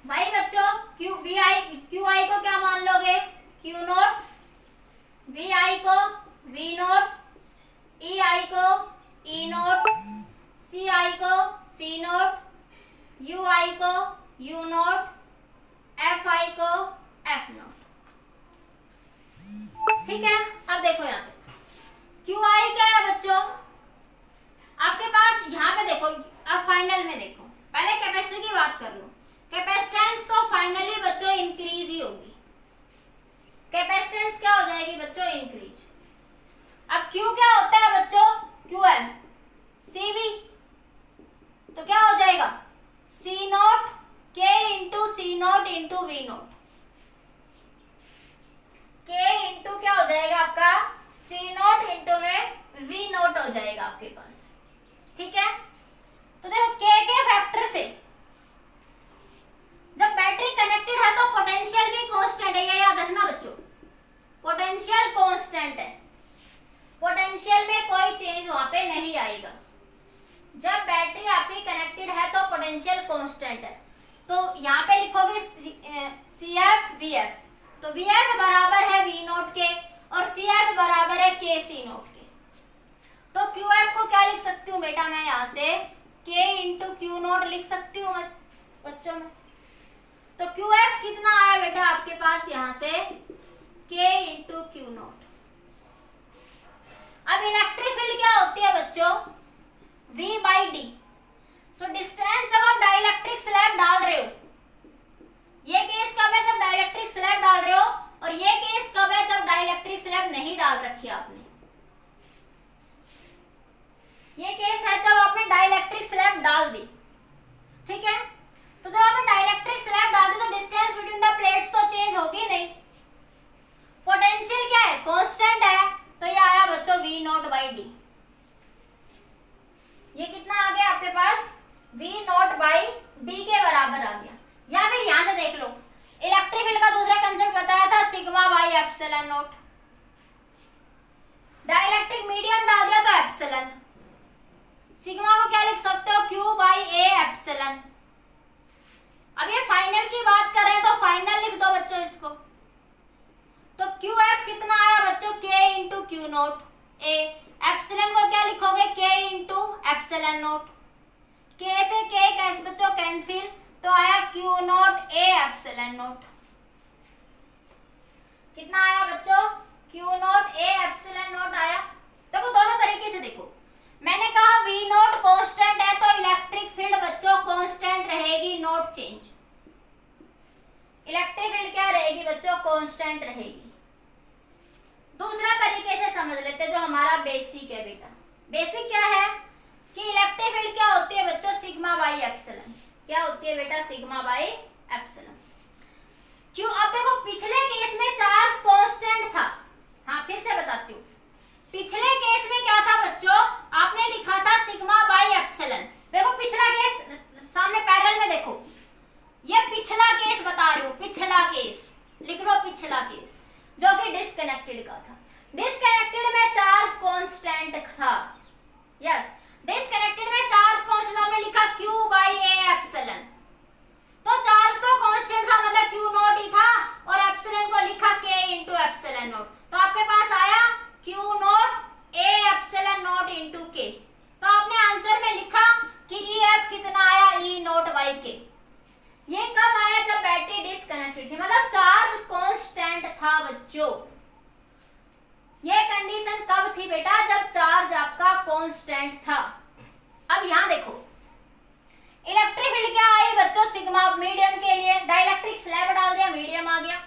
Speaker 1: भाई बच्चों क्यू आई को क्या मान लोगे, क्यू नोट, वी आई को वी नोट, ई आई को ई नोट, सी आई को सी नोट, यू आई को यू नोट, एफ आई को एफ नोट। ठीक है, अब देखो यहाँ पे क्यू आई क्या है बच्चों, आपके पास यहाँ पे देखो, अब फाइनल में देखो, पहले कैपेसिटर की बात कर लो। कैपेसिटेंस तो फाइनली बच्चों इंक्रीज ही होगी, कैपेसिटेंस क्या हो जाएगी बच्चों, इंक्रीज। अब क्यू क्या होता है बच्चों, क्यू एम सीवी, तो क्या हो जाएगा C naught K into C naught into V naught, K into क्या हो जाएगा आपका सी नोट इंटू में वी नोट हो जाएगा आपके पास। ठीक है, तो देखो के फैक्टर से जब बैटरी कनेक्टेड है तो पोटेंशियल भी कांस्टेंट है, ये याद रखना बच्चों, पोटेंशियल कांस्टेंट है, पोटेंशियल में कोई चेंज वहां पे नहीं आएगा। जब बैटरी आपकी कनेक्टेड है तो पोटेंशियल कांस्टेंट है, तो यहाँ पे लिखोगे सी एफ वी एफ, तो वी एफ बराबर है वी नोट के और सी एफ बराबर है के सी नोट के। तो क्यू एफ को क्या लिख सकती हूँ बेटा, मैं यहाँ से के इंटू क्यू नोट लिख सकती हूँ बच्चों में। तो क्यू एफ कितना आया बेटा आपके पास यहाँ से के इंटू क्यू नोट। अब इलेक्ट्रिक फील्ड क्या होती है बच्चों, V बाई डी। तो डिस्टेंस जब आप डाइलेक्ट्रिक स्लैब डाल रहे हो, ये केस कब है जब डाइलेक्ट्रिक स्लैब डाल रहे हो, और ये केस कब है जब डाइलेक्ट्रिक स्लैब नहीं डाल रखी आपने। ये केस है जब आपने डाइलेक्ट्रिक स्लैब डाल दी। ठीक है, तो जब आपने डाइलेक्ट्रिक स्लैब डाल दी तो डिस्टेंस बिटवीन द प्लेट्स तो चेंज होगी नहीं, पोटेंशियल क्या है कांस्टेंट है, तो ये आया बच्चों वी नोट बाई डी। ये कितना आ गया आपके पास, वी नोट बाई डी के बराबर आ गया। या फिर यहां से देख लो, इलेक्ट्रिक फील्ड का दूसरा कंसेप्ट बताया था sigma by epsilon note, dielectric medium डाल दिया तो एप्सिलॉन, सिग्मा को क्या लिख सकते हो क्यू बाई ए एप्सिलॉन। अब ये फाइनल की बात कर रहे हैं तो फाइनल लिख दो बच्चों इसको, तो क्यू एफ कितना आया बच्चों के इंटू क्यू नोट ए, एप्सिलॉन को क्या लिखोगे के इंटू एप्सिलॉन नोट, के से के कैसे बच्चों कैंसिल, तो आया Q note A epsilon note. कितना आया बच्चों Q note A epsilon note आया। देखो दोनों तरीके से देखो, मैंने कहा वी नोट कांस्टेंट है तो इलेक्ट्रिक फील्ड बच्चों कांस्टेंट रहेगी, नोट चेंज। इलेक्ट्रिक फील्ड क्या रहेगी बच्चों, कांस्टेंट रहेगी। दूसरा तरीके से समझ लेते जो हमारा बेसिक है बेटा। बेसिक क्या है कि इलेक्ट्रिक फील्ड क्या होती है बच्चों, सिग्मा बाई एप्सिलॉन। क्या होती है बेटा, सिग्मा बाई एप्सिलॉन। क्यों, अब देखो पिछले केस में चार्ज कांस्टेंट था, हाँ फिर से बताती हूँ, पिछले केस में क्या था बच्चों, आपने लिखा था सिग्मा बाई एप्सिलॉन। देखो पिछला केस सामने पैरेलल में देखो, ये पिछला केस बता रही हूँ, पिछला केस लिख लो, पिछला केस जो कि डिस्कनेक्टेड का था। डिस्कनेक्टेड में चार्ज कांस्टेंट था, यस, डिस्कनेक्टेड में चार्ज कांस्टेंट हमने लिखा क्यू बाई ए एप्सिलॉन, तो चार्ज तो कांस्टेंट था मतलब क्यू नॉट ही था, और एप्सिलॉन को लिखा के इंटू एप्सिलॉन नॉट, तो आपके पास आया Q not A epsilon not into के। तो आपने आंसर में लिखा कि ई एफ कितना आया, ई नॉट बाई के। ये कब आया, जब बैटरी डिस्कनेक्टेड थी, मतलब चार्ज कांस्टेंट था बच्चों। ये कंडीशन कब थी बेटा, जब चार्ज आपका कांस्टेंट था। अब यहां देखो इलेक्ट्रिक फील्ड क्या आई बच्चों, सिग्मा मीडियम के लिए डाइलेक्ट्रिक स्लैब डाल दिया, मीडियम आ गया,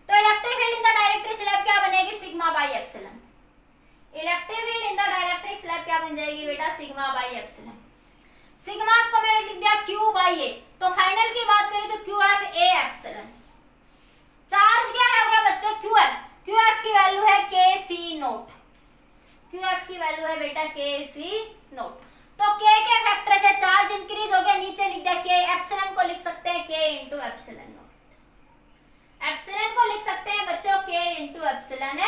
Speaker 1: तो electric field in the dielectric slab क्या बनेगी, sigma by epsilon. Electric field in the dielectric slab क्या बन जाएगी बेटा, सिग्मा बाई एप्सिलॉन। सिग्मा को मैंने लिख दिया क्यू बाई ए, तो फाइनल की बात करें तो Q F A epsilon. Charge क्या है हो गया बच्चों, क्यू एफ, क्यू एफ की वैल्यू है के सी नोट, क्यू एफ की वैल्यू है बेटा के सी नोट। तो के फैक्टर से चार्ज इंक्रीज हो गया, नीचे लिख दिया के, एप्सिलॉन को लिख सकते हैं के इंटू एप्सिलॉन नोट, एप्सिलॉन को लिख सकते हैं बच्चों के इंटू एप्सिलॉन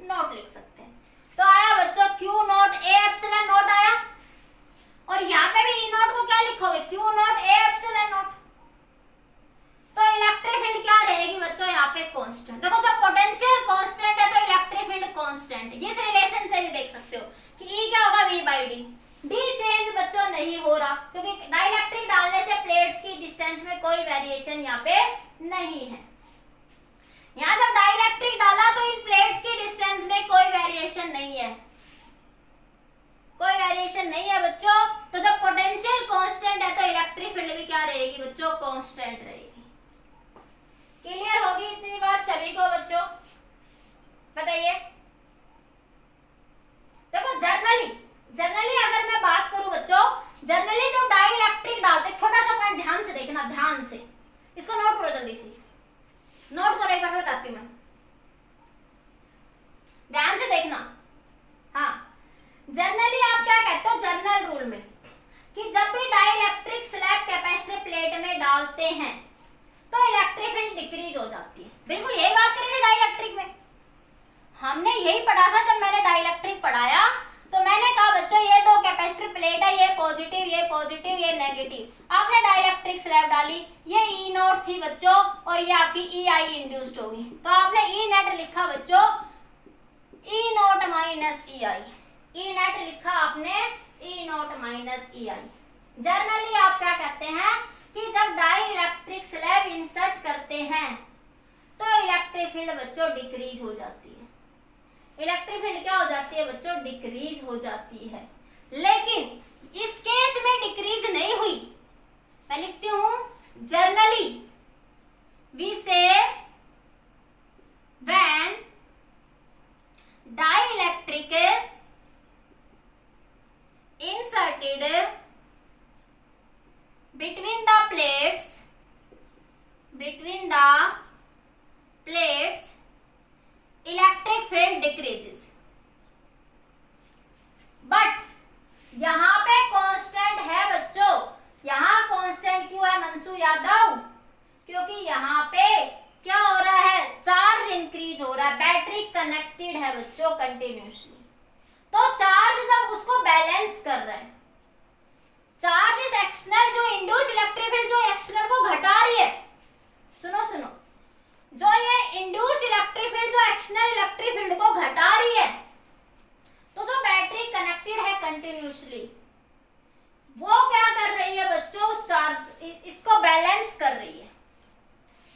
Speaker 1: नोट लिख सकते हैं। तो आया बच्चों Q note A epsilon note आया, और यहाँ पे भी ई नोट को क्या लिखोगे, Q note A epsilon note. क्योंकि डाइलेक्ट्रिक डालने से प्लेट्स की डिस्टेंस में कोई वेरिएशन यहाँ पे नहीं है। यहाँ जब डाइलेक्ट्रिक डाला तो इन प्लेट्स की डिस्टेंस में कोई वेरिएशन नहीं है, कोई वेरिएशन नहीं है बच्चों। तो जब पोटेंशियल कांस्टेंट है तो इलेक्ट्रिक फील्ड भी क्या रहेगी बच्चों, कांस्टेंट रहेगी। क्लियर होगी इतनी बात सभी को बच्चों? बताइए। देखो जनरली अगर मैं बात करूं बच्चों, जनरली जब डाइलेक्ट्रिक डालते, छोटा सा पॉइंट ध्यान से देखना, ध्यान से इसको नोट करो, जल्दी से नोट करो, एक बार बताती हूं मैं, ध्यान से देखना। हाँ, जनरली आप क्या कहते हो जनरल रूल में कि जब भी डाइलेक्ट्रिक स्लैब कैपेसिटर प्लेट में डालते हैं तो इलेक्ट्रिक फील्ड डिक्रीज हो जाती है। बिल्कुल यही बात करी थी डाइलेक्ट्रिक में, हमने यही पढ़ा था जब मैंने डाइलेक्ट्रिक पढ़ाया। तो मैंने कहा बच्चों ये दो कैपेसिटर प्लेट है, ये पॉजिटिव ये नेगेटिव। आपने डाइलेक्ट्रिक स्लैब डाली, ये ई नॉट थी बच्चों और ये आपकी ई आई इंड्यूस्ड होगी, तो आपने ई नेट लिखा बच्चों E naught minus E I, E net लिखा आपने E naught minus E I. Generally आप क्या कहते हैं कि जब डाइलेक्ट्रिक स्लैब इंसर्ट करते हैं तो इलेक्ट्रिक फील्ड बच्चों डिक्रीज हो जाती है। इलेक्ट्रिक फील्ड क्या हो जाती है बच्चों, डिक्रीज हो जाती है। लेकिन इस केस में डिक्रीज नहीं हुई, मैं लिखती हूं जनरली वी से when dielectric inserted between the plates electric field decreases, but यहाँ पे कांस्टेंट है बच्चों। यहाँ कांस्टेंट क्यों है मंसू यादव? क्योंकि यहाँ पे क्या हो रहा है, चार्ज इंक्रीज हो रहा है, बैटरी कनेक्टेड है बच्चों कंटिन्यूसली। तो चार्ज जब उसको बैलेंस कर रहा है, चार्ज इस एक्सटर्नल जो इंड्यूस्ड इलेक्ट्रिक फील्ड जो एक्सटर्नल को घटा रही है, सुनो, जो ये इंड्यूस्ड इलेक्ट्रिक फील्ड जो एक्सटर्नल इलेक्ट्रिक फील्ड को घटा रही है, तो जो बैटरी कनेक्टेड है कंटिन्यूसली वो क्या कर रही है बच्चों, उस चार्ज इसको बैलेंस कर रही है।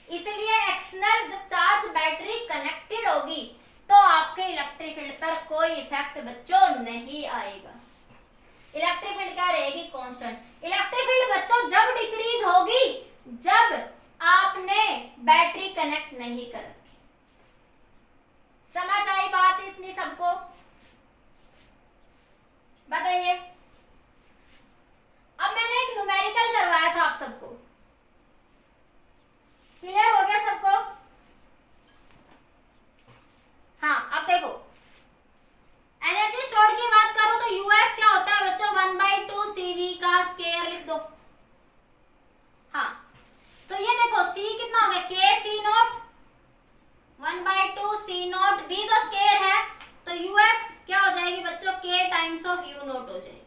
Speaker 1: इसलिए एक्सटर्नल जब चार्ज बैटरी कनेक्टेड होगी तो आपके इलेक्ट्रिक फील्ड पर कोई इफेक्ट बच्चों नहीं आएगा। इलेक्ट्रिक फील्ड क्या रहेगी, कांस्टेंट। इलेक्ट्रिक फील्ड बच्चों जब डिक्रीज होगी जब आपने बैटरी कनेक्ट नहीं कर रखी। समझ आई बात इतनी सबको? बताइए। अब मैंने एक न्यूमेरिकल करवाया था आप सबको, क्लियर हो गया सबको? हाँ, अब देखो एनर्जी स्टोर की बात करो तो यूएफ क्या होता है बच्चों, 1/2 CV का स्क्वायर लिख दो। हाँ, तो ये देखो C कितना हो गया, K C not, 1/2 C not, B तो स्क्वायर है, तो यूएफ क्या हो जाएगी बच्चों, K times of U not हो जाएगी।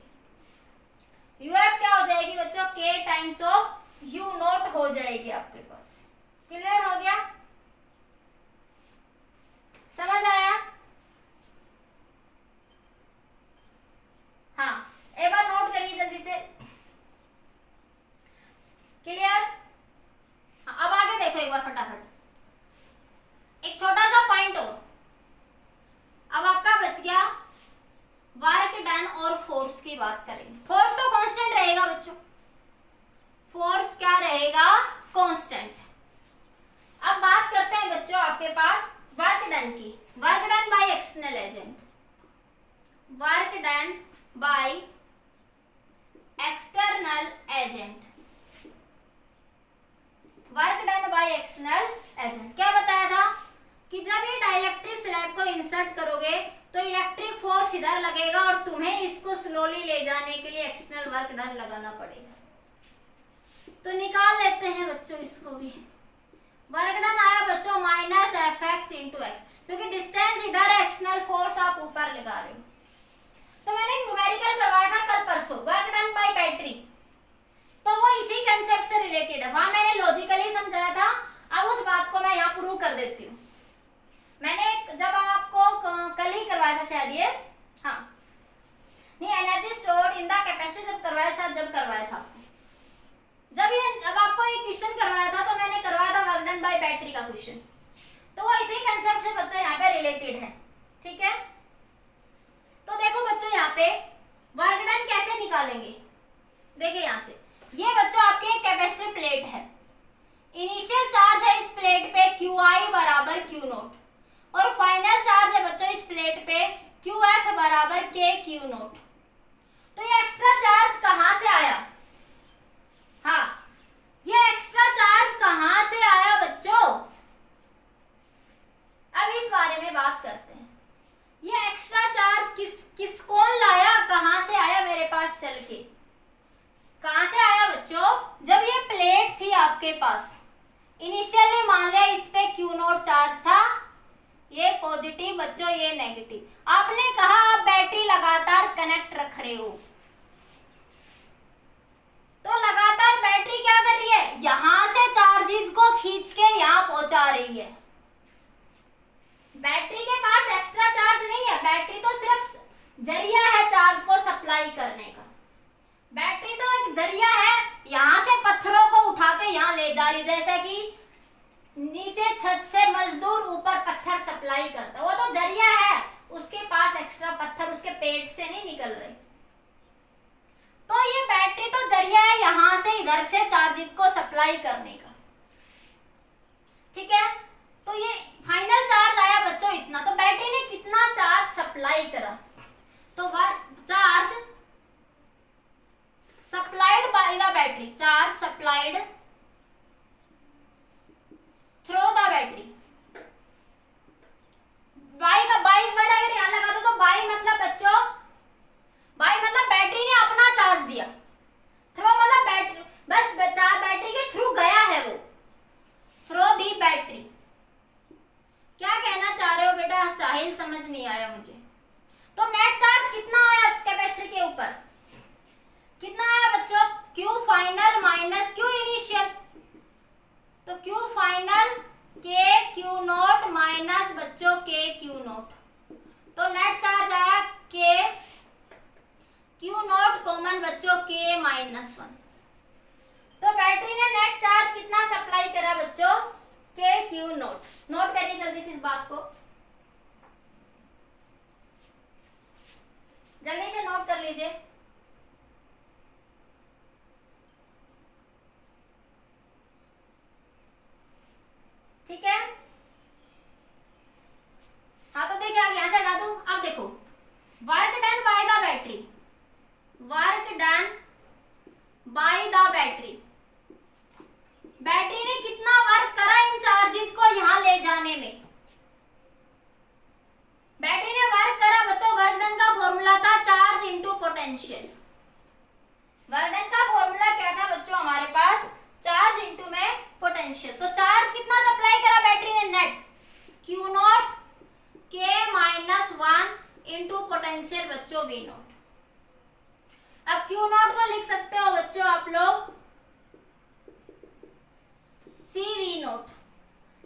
Speaker 1: यूएफ क्या हो जाएगी बच्चों, K times of U not हो जाएगी आपके पास। क्लियर हो गया? समझ आया? हाँ, एक बार नोट करिए जल्दी से। क्लियर? हाँ, अब आगे देखो एक बार फटाफट। एक छोटा सा पॉइंट हो, अब आपका बच गया वर्क डन और फोर्स की बात करेंगे। फोर्स तो कांस्टेंट रहेगा बच्चों, फोर्स क्या रहेगा, कांस्टेंट। अब बात करते हैं बच्चों आपके पास वर्क डन की। Work done by external agent, work done by external agent, work done by external agent. क्या बताया था कि जब ये डाइलेक्ट्रिक स्लैब को इंसर्ट करोगे तो इलेक्ट्रिक फोर्स इधर लगेगा और तुम्हें इसको स्लोली ले जाने के लिए एक्सटर्नल वर्क डन लगाना पड़ेगा। तो निकाल लेते हैं बच्चों इसको भी। वर्क डन आया बच्चों -Fx × x, क्योंकि डिस्टेंस इधर है, एक्सटर्नल फोर्स आप ऊपर लगा रहे हो। तो मैंने एक न्यूमेरिकल करवाया था कल परसों, वर्क डन बाय बैटरी, तो वो इसी कंसेप्ट से रिलेटेड है। वहां मैंने लॉजिकली समझाया था, अब उस बात को मैं यहाँ प्रूव कर देती हूँ। मैंने जब आपको कल ही करवाया था शायद ये, हाँ नहीं energy stored in the capacitor जब करवाया था, जब करवाया था जब आपको ये क्वेश्चन करवाया था तो मैंने करवाया था वर्क डन बाय बैटरी का क्वेश्चन, तो वो इसी कंसेप्ट से बच्चों यहाँ पे रिलेटेड है। ठीक है, तो देखो बच्चों यहाँ पे वर्क डन कैसे निकालेंगे, देखिए यहाँ से ये बच्चों आपके कैपेसिटर प्लेट है, इनिशियल चार्ज है इस प्लेट पे QI बराबर Q नोट और फाइनल चार्ज है बच्चों इस प्लेट पे QF बराबर K Q नोट। तो ये एक्स्ट्रा चार्ज कहां से आया? हाँ, ये एक्स्ट्रा चार्ज कहां से आया बच्चों? अब इस बारे में बात करते हैं। ये एक्स्ट्रा चार्ज किस कौन लाया, कहां से आया मेरे पास चल के? कहां से आया बच्चों? जब ये प्लेट थी आपके पास, इनिशियली मान लिया इस पे Q नोट चार्ज था, ये पॉजिटिव बच्चों ये नेगेटिव। आपने कहा आप बैटरी लगातार कनेक्ट रख रहे हो, तो लगातार बैटरी क्या कर रही है? यहां से चार्जेस को खींच के यहां पहुंचा रही है। बैटरी के पास एक्स्ट्रा चार्ज नहीं है, बैटरी तो सिर्फ जरिया है चार्ज को सप्लाई करने का। बैटरी तो एक जरिया है, यहां से पत्थरों को उठा के यहां ले जा रही, जैसे कि नीचे छत से मजदूर ऊपर पत्थर सप्लाई करता है, वो तो जरिया है, उसके पास एक्स्ट्रा पत्थर उसके पेट से नहीं निकल रहे। तो ये बैटरी तो जरिया है यहां से इधर से चार्जेस को सप्लाई करने का। ठीक है, तो ये फाइनल चार्ज आया बच्चों इतना, तो बैटरी ने कितना चार्ज सप्लाई करा? तो charge supplied by the battery, charge supplied through the battery. By का बाई वर्ड अगर यहां लगा दो तो बाई मतलब बच्चों, बाई मतलब बैटरी ने अपना चार्ज दिया, थ्रू मतलब बैटरी बस बैटरी के थ्रू गया है वो, थ्रू दी बैटरी। क्या कहना चाह रहे हो बेटा साहिल? समझ नहीं आया मुझे। तो नेट चार्ज कितना आया कैपेसिटर के ऊपर? कितना आया बच्चों? Q final minus Q initial, तो Q final K Q note minus बच्चों K Q नोट, तो नेट चार्ज आया K Q नोट कॉमन बच्चों K माइनस 1। तो बैटरी ने नेट चार्ज कितना सप्लाई करा बच्चों? K Q note. नोट करिए जल्दी से इस बात को, जल्दी से नोट कर लीजिए। ठीक है, हाँ तो देखिए आगे यहां से हटा दूं। अब देखो work done by the battery, work done by the battery, battery ने कितना वर्क करा इन चार्जेस को यहां ले जाने में? बैटरी ने वर्क करा बच्चों, वर्क डन का फॉर्मूला था charge into potential. Work done का फॉर्मूला क्या था बच्चों हमारे पास? चार्ज इनटू में पोटेंशियल। तो चार्ज कितना सप्लाई करा बैटरी ने? Net Q not K minus 1 into potential बच्चों V नॉट। अब Q नॉट को लिख सकते हो बच्चों आप लोग CV नॉट।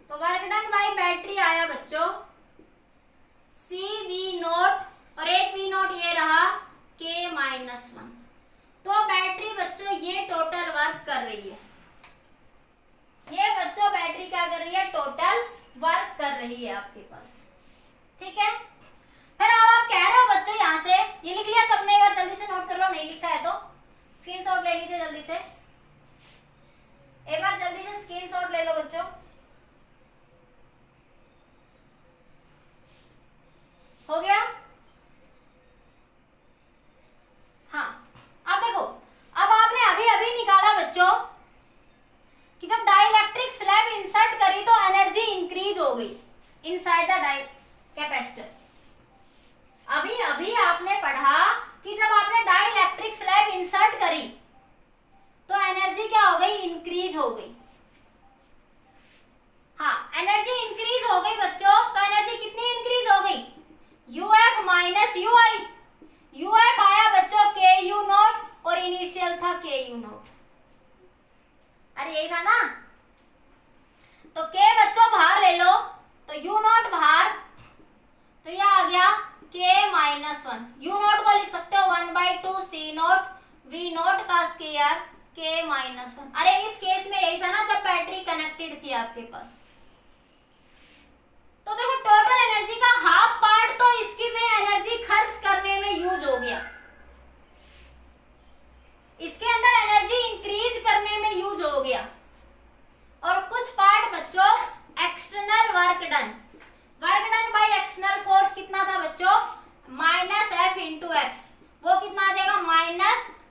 Speaker 1: तो वर्क डन बाय बैटरी आया बच्चों CV नॉट और एक V नॉट ये रहा K माइनस 1। तो बैटरी बच्चों ये टोटल वर्क कर रही है, ये बच्चों बैटरी क्या कर रही है? टोटल वर्क कर रही है आपके पास। ठीक है, फिर अब आप कह रहे हो बच्चों यहां से ये लिख लिया सबने, एक बार जल्दी से नोट कर लो, नहीं लिखा है तो स्क्रीनशॉट ले लीजिए जल्दी से, एक बार जल्दी से स्क्रीनशॉट ले लो बच्चों। हो गया? हाँ, अब देखो, अब आपने अभी अभी निकाला बच्चों कि जब डाइलेक्ट्रिक स्लैब इंसर्ट करी तो एनर्जी इंक्रीज हो गई इनसाइड द कैपेसिटर। अभी अभी आपने पढ़ा कि जब आपने डाइलेक्ट्रिक स्लैब इंसर्ट करी तो एनर्जी क्या हो गई? इंक्रीज हो गई। हाँ, एनर्जी इंक्रीज हो गई बच्चों, तो एनर्जी कितनी इंक्रीज हो गई? UF minus UI। UF आया बच्चों KU नोट और इनिशियल था KU नोट। अरे यही था ना, तो K बच्चों बाहर ले लो, तो U नोट बाहर, तो ये आ गया के माइनस वन, यू नॉट को लिख सकते हो 1/2 सी नॉट वी नॉट का स्क्वायर के माइनस वन। अरे इस केस में यही था ना जब बैटरी कनेक्टेड थी आपके पास। तो देखो टोटल एनर्जी का हाफ पार्ट तो इसकी में एनर्जी खर्च करने में यूज हो गया, इसके अंदर एनर्जी इंक्रीज करने में यूज हो गया, और कुछ पार्ट बच्चों external work done by external force कितना था बच्चों, -F × x, वो कितना आ जाएगा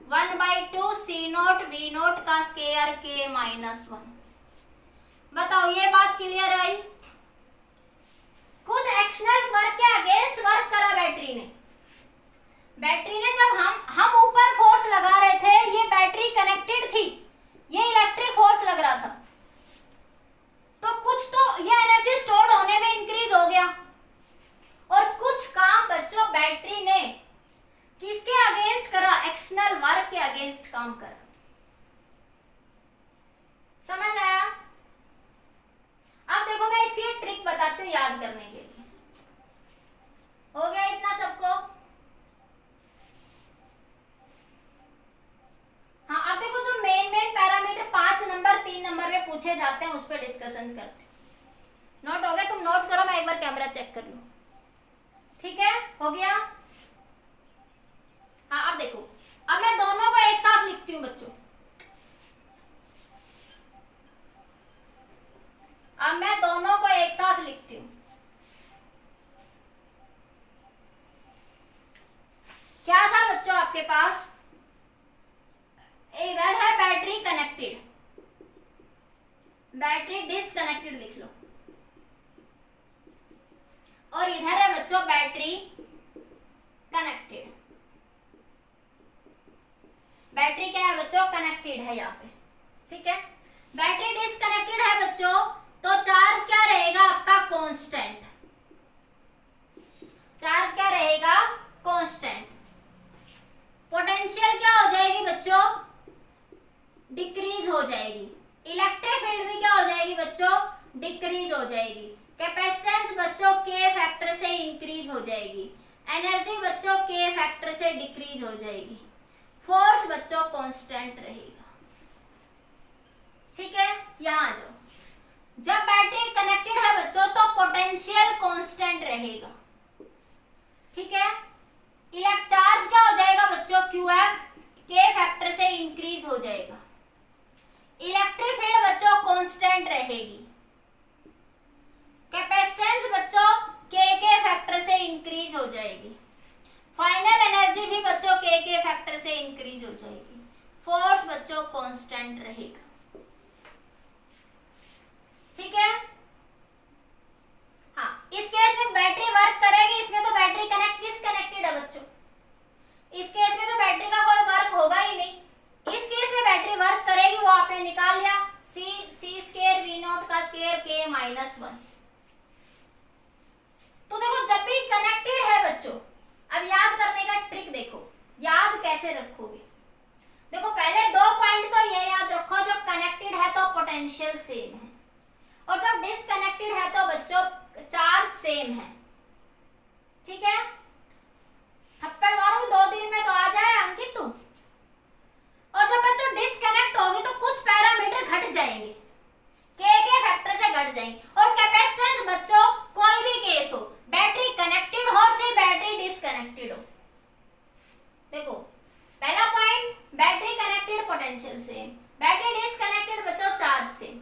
Speaker 1: -1/2 सी नॉट वी नॉट का स्क्वायर के माइनस वन। बताओ ये बात क्लियर आई? कुछ एक्सटर्नल वर्क के अगेंस्ट वर्क करा बैटरी ने जब हम ऊपर फोर्स लगा रहे थे, ये बैटरी कनेक्टेड थी, ये इलेक्ट्रिक फोर्स लग रहा था, तो कुछ तो ये एनर्जी स्टोर होने में इंक्रीज हो गया, और कुछ काम बच्चों बैटरी ने किसके अगेंस्ट करा, एक्सटर्नल वर्क के अगेंस्ट काम करा। समझ आया? अब देखो मैं इसकी एक ट्रिक बताती हूँ याद करने के लिए। हो गया इतना सबको? हाँ, अब देखो जो मेन पैरामीटर 5 नंबर 3 नंबर में पूछे जाते हैं उस पर डिस्कशन करते हैं। नोट हो गया? तुम नोट करो, मैं एक बार कैमरा चेक कर लूं। ठीक है, हो गया? हाँ, अब देखो, अब मैं दोनों को एक साथ लिखती हूँ बच्चों। अब मैं दोनों को एक साथ लिखती हूँ। क्या था बच्चों आपके पास? इधर है बैटरी कनेक्टेड, बैटरी डिसकनेक्टेड लिख लो, और इधर है बच्चों बैटरी कनेक्टेड। बैटरी क्या है बच्चों? कनेक्टेड है यहाँ पे। ठीक है, बैटरी डिसकनेक्टेड है बच्चों, तो चार्ज क्या रहेगा आपका? कांस्टेंट। चार्ज क्या रहेगा? कांस्टेंट। पोटेंशियल क्या हो जाएगी बच्चों? डिक्रीज हो जाएगी। इलेक्ट्रिक फील्ड भी क्या हो जाएगी बच्चों? डिक्रीज हो जाएगी। कैपेसिटेंस बच्चों के फैक्टर से इंक्रीज हो जाएगी। एनर्जी बच्चों के फैक्टर से डिक्रीज हो जाएगी। फोर्स बच्चों कांस्टेंट रहेगा। ठीक है, यहां आ जाओ। जब बैटरी कनेक्टेड है बच्चों तो पोटेंशियल कांस्टेंट रहेगा। ठीक है, इलेक्ट्रिक चार्ज क्या हो जाएगा बच्चों? QF के फैक्टर से इंक्रीज हो जाएगा। इलेक्ट्रिक फील्ड बच्चों कांस्टेंट रहेगी। कैपेसिटेंस बच्चों के फैक्टर से इंक्रीज हो जाएगी। फाइनल एनर्जी भी बच्चों के फैक्टर से इंक्रीज हो जाएगी। फोर्स बच्चों कांस्टेंट रहेगा। ठीक है, हाँ, इस केस में बैटरी वर्क करेगी, इसमें तो बैटरी डिसकनेक्टेड है बच्चों, इस केस में तो बैटरी का कोई वर्क होगा ही नहीं। इस केस में बैटरी वर्क करेगी, वो आपने निकाल लिया, सी स्क्वायर वी नॉट का स्क्वायर के माइनस वन। तो देखो जब भी कनेक्टेड है बच्चों, अब याद करने का ट्रिक देखो, याद कैसे रखोगे। देखो पहले 2 पॉइंट तो ये याद रखो, जब कनेक्टेड है तो पोटेंशियल सेम है, और जब डिसकनेक्टेड है तो बच्चों चार्ज सेम है। ठीक है, थप्पड़ मारूं 2 दिन में तो आ जाए अंकित तू। और जब बच्चों डिसकनेक्ट होगी तो कुछ पैरामीटर घट जाएंगे, के फैक्टर से घट जाएंगे। और कैपेसिटेंस बच्चों कोई भी केस हो, बैटरी कनेक्टेड हो चाहे बैटरी डिसकनेक्टेड हो, देखो पहला point battery connected potential same, battery disconnected बच्चों चार्ज सेम।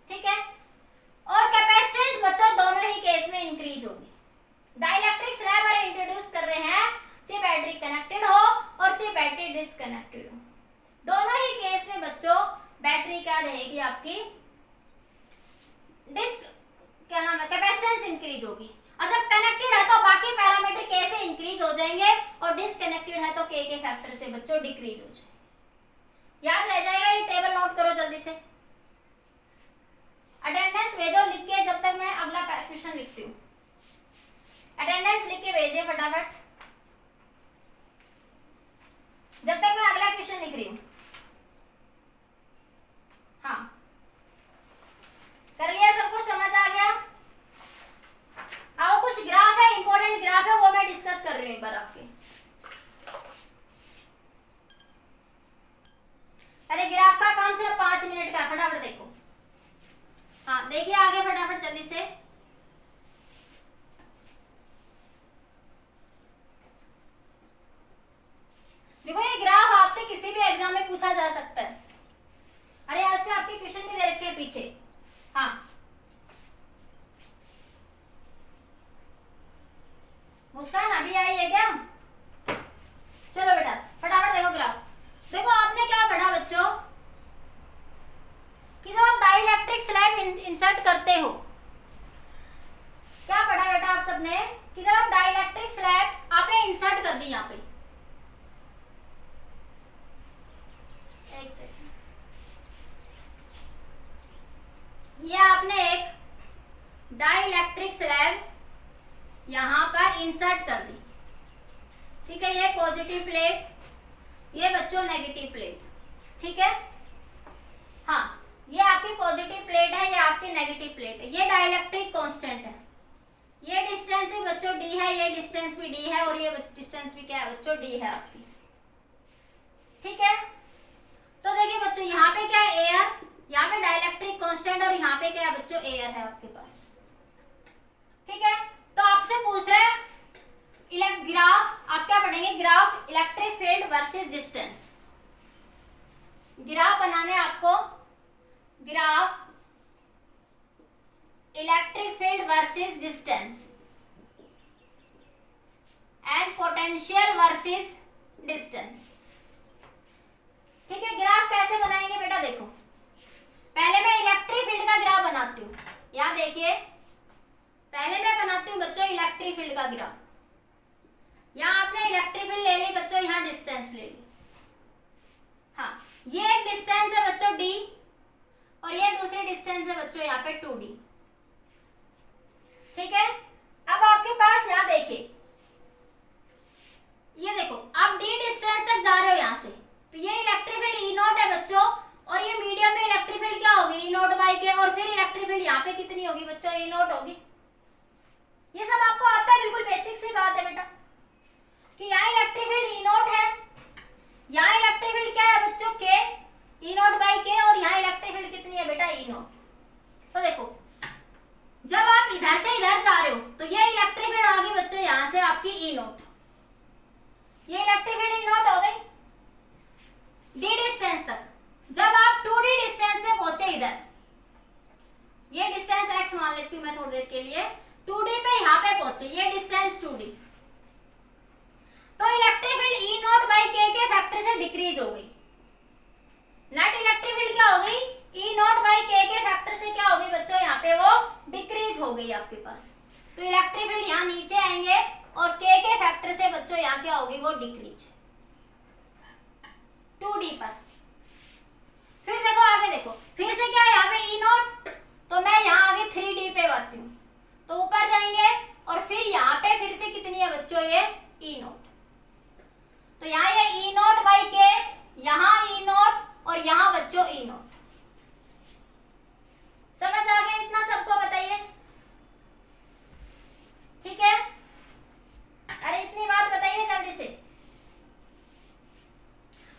Speaker 1: ठीक है, और कैपेसिटेंस बच्चों दोनों ही केस में इंक्रीज होगी। डाइलेक्ट्रिक स्लैब पर इंट्रोड्यूस कर रहे हैं, चाहे बैटरी कनेक्टेड हो और चाहे बैटरी डिसकनेक्टेड हो, दोनों ही केस में बच्चों बैटरी क्या रहेगी आपकी? क्या नाम है, कैपेसिटेंस इंक्रीज होगी। और जब कनेक्टेड है तो बाकी पैरामीटर के से इंक्रीज हो जाएंगे, और डिसकनेक्टेड है तो के फैक्टर से बच्चों डिक्रीज हो जाएंगे। याद रह जाएगा, ये टेबल नोट करो जल्दी से। अटेंडेंस भेजो लिख के, जब तक मैं अगला क्वेश्चन लिखती हूँ। अटेंडेंस लिख के भेजिए फटाफट, जब तक मैं अगला क्वेश्चन लिख रही हूँ। हाँ, कर लिया? सबको समझ आ गया? हाँ, कुछ ग्राफ है, इंपॉर्टेंट ग्राफ है, वो मैं डिस्कस देखिए आगे फटाफट जल्दी से। देखो ये ग्राफ आपसे किसी भी एग्जाम में पूछा जा सकता है। अरे आज से आपके क्वेश्चन भी दे रखे हैं पीछे। हाँ मुस्कान अभी आई है क्या? चलो बेटा फटाफट देखो ग्राफ। देखो आपने क्या पढ़ा बच्चों कि जब आप डाइलेक्ट्रिक स्लैब इंसर्ट करते हो, क्या पढ़ा बेटा आप सबने कि जब आप डाइलेक्ट्रिक स्लैब आपने इंसर्ट कर दी यहाँ पे, एक सेकंड, ये आपने एक डाइलेक्ट्रिक स्लैब यहां पर इंसर्ट कर दी, ठीक है। ये पॉजिटिव प्लेट, ये बच्चों नेगेटिव प्लेट, ठीक है। हाँ ये आपकी पॉजिटिव प्लेट है, ये आपकी नेगेटिव प्लेट है। ये डाइलेक्ट्रिक कांस्टेंट है, ये डिस्टेंस भी बच्चों डी है, ये डिस्टेंस भी डी है, और ये डिस्टेंस भी क्या है बच्चों डी है आपकी, ठीक है। तो देखिए बच्चों यहाँ पे क्या है एयर, यहाँ पे डाइलेक्ट्रिक कांस्टेंट, और यहाँ पे क्या है बच्चों एयर है आपके पास, ठीक है। तो आपसे पूछ रहे हैं ग्राफ, आप क्या पढ़ेंगे graph electric field versus distance. Graph बनाने आपको graph electric field versus distance and potential versus distance, ठीक है। ग्राफ कैसे बनाएंगे बेटा, देखो पहले मैं इलेक्ट्रिक फील्ड का ग्राफ बनाती हूँ। यहाँ देखिए पहले मैं बनाती हूँ बच्चों इलेक्ट्रिक फील्ड का ग्राफ। यहाँ आपने इलेक्ट्रिक फील्ड ले ली बच्चों, यहाँ डिस्टेंस ले ली। हाँ ये एक डिस्टेंस है बच्चों d, और ये दूसरी डिस्टेंस है बच्चों यहाँ पे 2d, ठीक है। अब आपके पास यहाँ देखिए, ये देखो आप d डिस्टेंस तक जा रहे हो यहाँ से, तो ये इलेक्ट्रिक फील्ड ई नॉट है बच्चों, और ये मीडियम में इलेक्ट्रिक फील्ड क्या होगी ई नॉट बाई के, और फिर इलेक्ट्रिक फील्ड यहाँ पे कितनी होगी बच्चों ई नॉट होगी। ये सब आपको आता है, बिल्कुल बेसिक सी बात है बेटा, कि यहाँ इलेक्ट्रिक फील्ड ई नॉट है, यहाँ इलेक्ट्रिक फील्ड क्या है बच्चों के ई नॉट बाई के, और यहाँ इलेक्ट्रिक फील्ड कितनी है बेटा ई नॉट। तो देखो जब आप इधर से इधर जा रहे हो तो ये इलेक्ट्रिक फील्ड आ गई बच्चों यहाँ से आपकी ई नॉट, ये इलेक्ट्रिक फील्ड ई नॉट हो गई डी डिस्टेंस तक। जब आप 2d डिस्टेंस में पहुंचे इधर, ये डिस्टेंस x मान लेती हूँ मैं थोड़ी देर के लिए, 2d पे यहाँ पे पहुंचे, ये डिस्टेंस 2d, तो electric field E naught by के फैक्टर से डिक्रीज हो गई। नेट इलेक्ट्रिक फील्ड क्या हो गई ई नॉट बाई के फैक्टर से क्या हो गई बच्चों यहाँ पे वो डिक्रीज हो गई आपके पास। तो इलेक्ट्रिक फील्ड यहाँ नीचे आएंगे, और के फैक्टर से बच्चों यहाँ क्या होगी वो डिक्रीज 2d पर। फिर देखो आगे देखो, फिर से क्या है यहाँ पे ई नॉट, तो मैं यहाँ आगे 3d पे बढ़ती हूँ, तो ऊपर जाएंगे, और फिर यहाँ पे फिर से कितनी है बच्चों ये ई नॉट, तो यहाँ ये ई नॉट बाई के, यहाँ ई नॉट, और यहाँ बच्चों ई नॉट। समझ आ गया इतना सबको, बताइए ठीक है। अरे इतनी बात बताइए जल्दी से।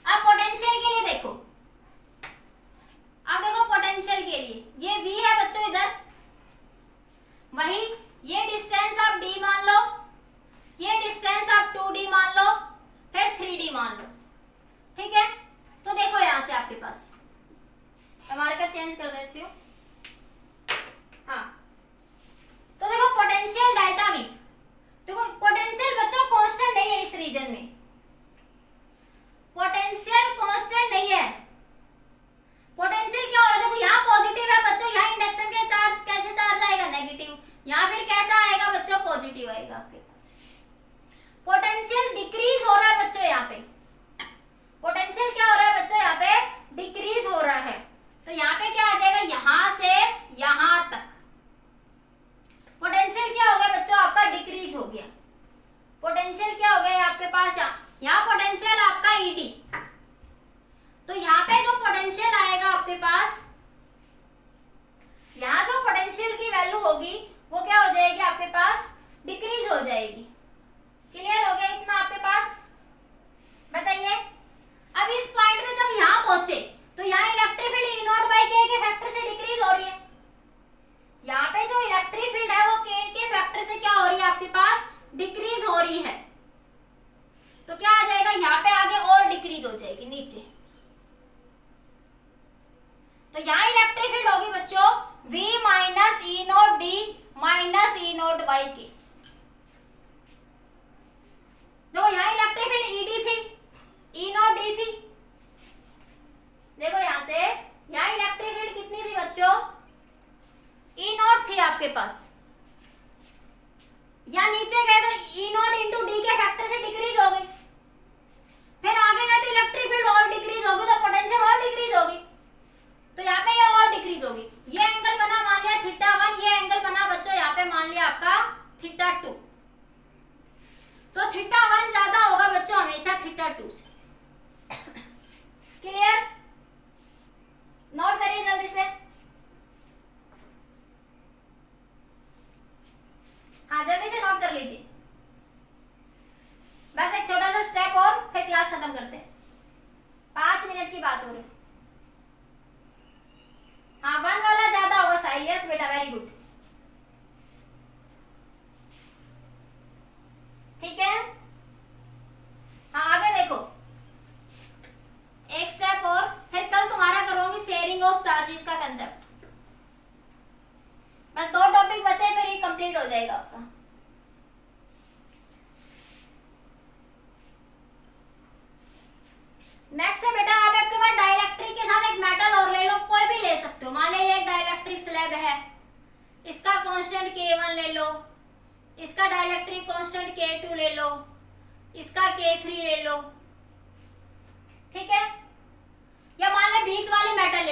Speaker 1: अब पोटेंशियल के लिए बैटरिंग ऑफ चार्जेस का कंसेप्ट। बस 2 टॉपिक बचे फिर ये कंप्लीट हो जाएगा आपका। नेक्स्ट है बेटा, आप आपके पास डाइलेक्ट्रिक के साथ एक मेटल और ले लो, कोई भी ले सकते हो। मान लीजिए एक डाइलेक्ट्रिक स्लैब है, इसका कांस्टेंट K1 ले लो, इसका डाइलेक्ट्रिक कांस्टेंट K2 ले लो, इसका K3 ले लो, ठीक है। या मान लो बीच वाली मेटल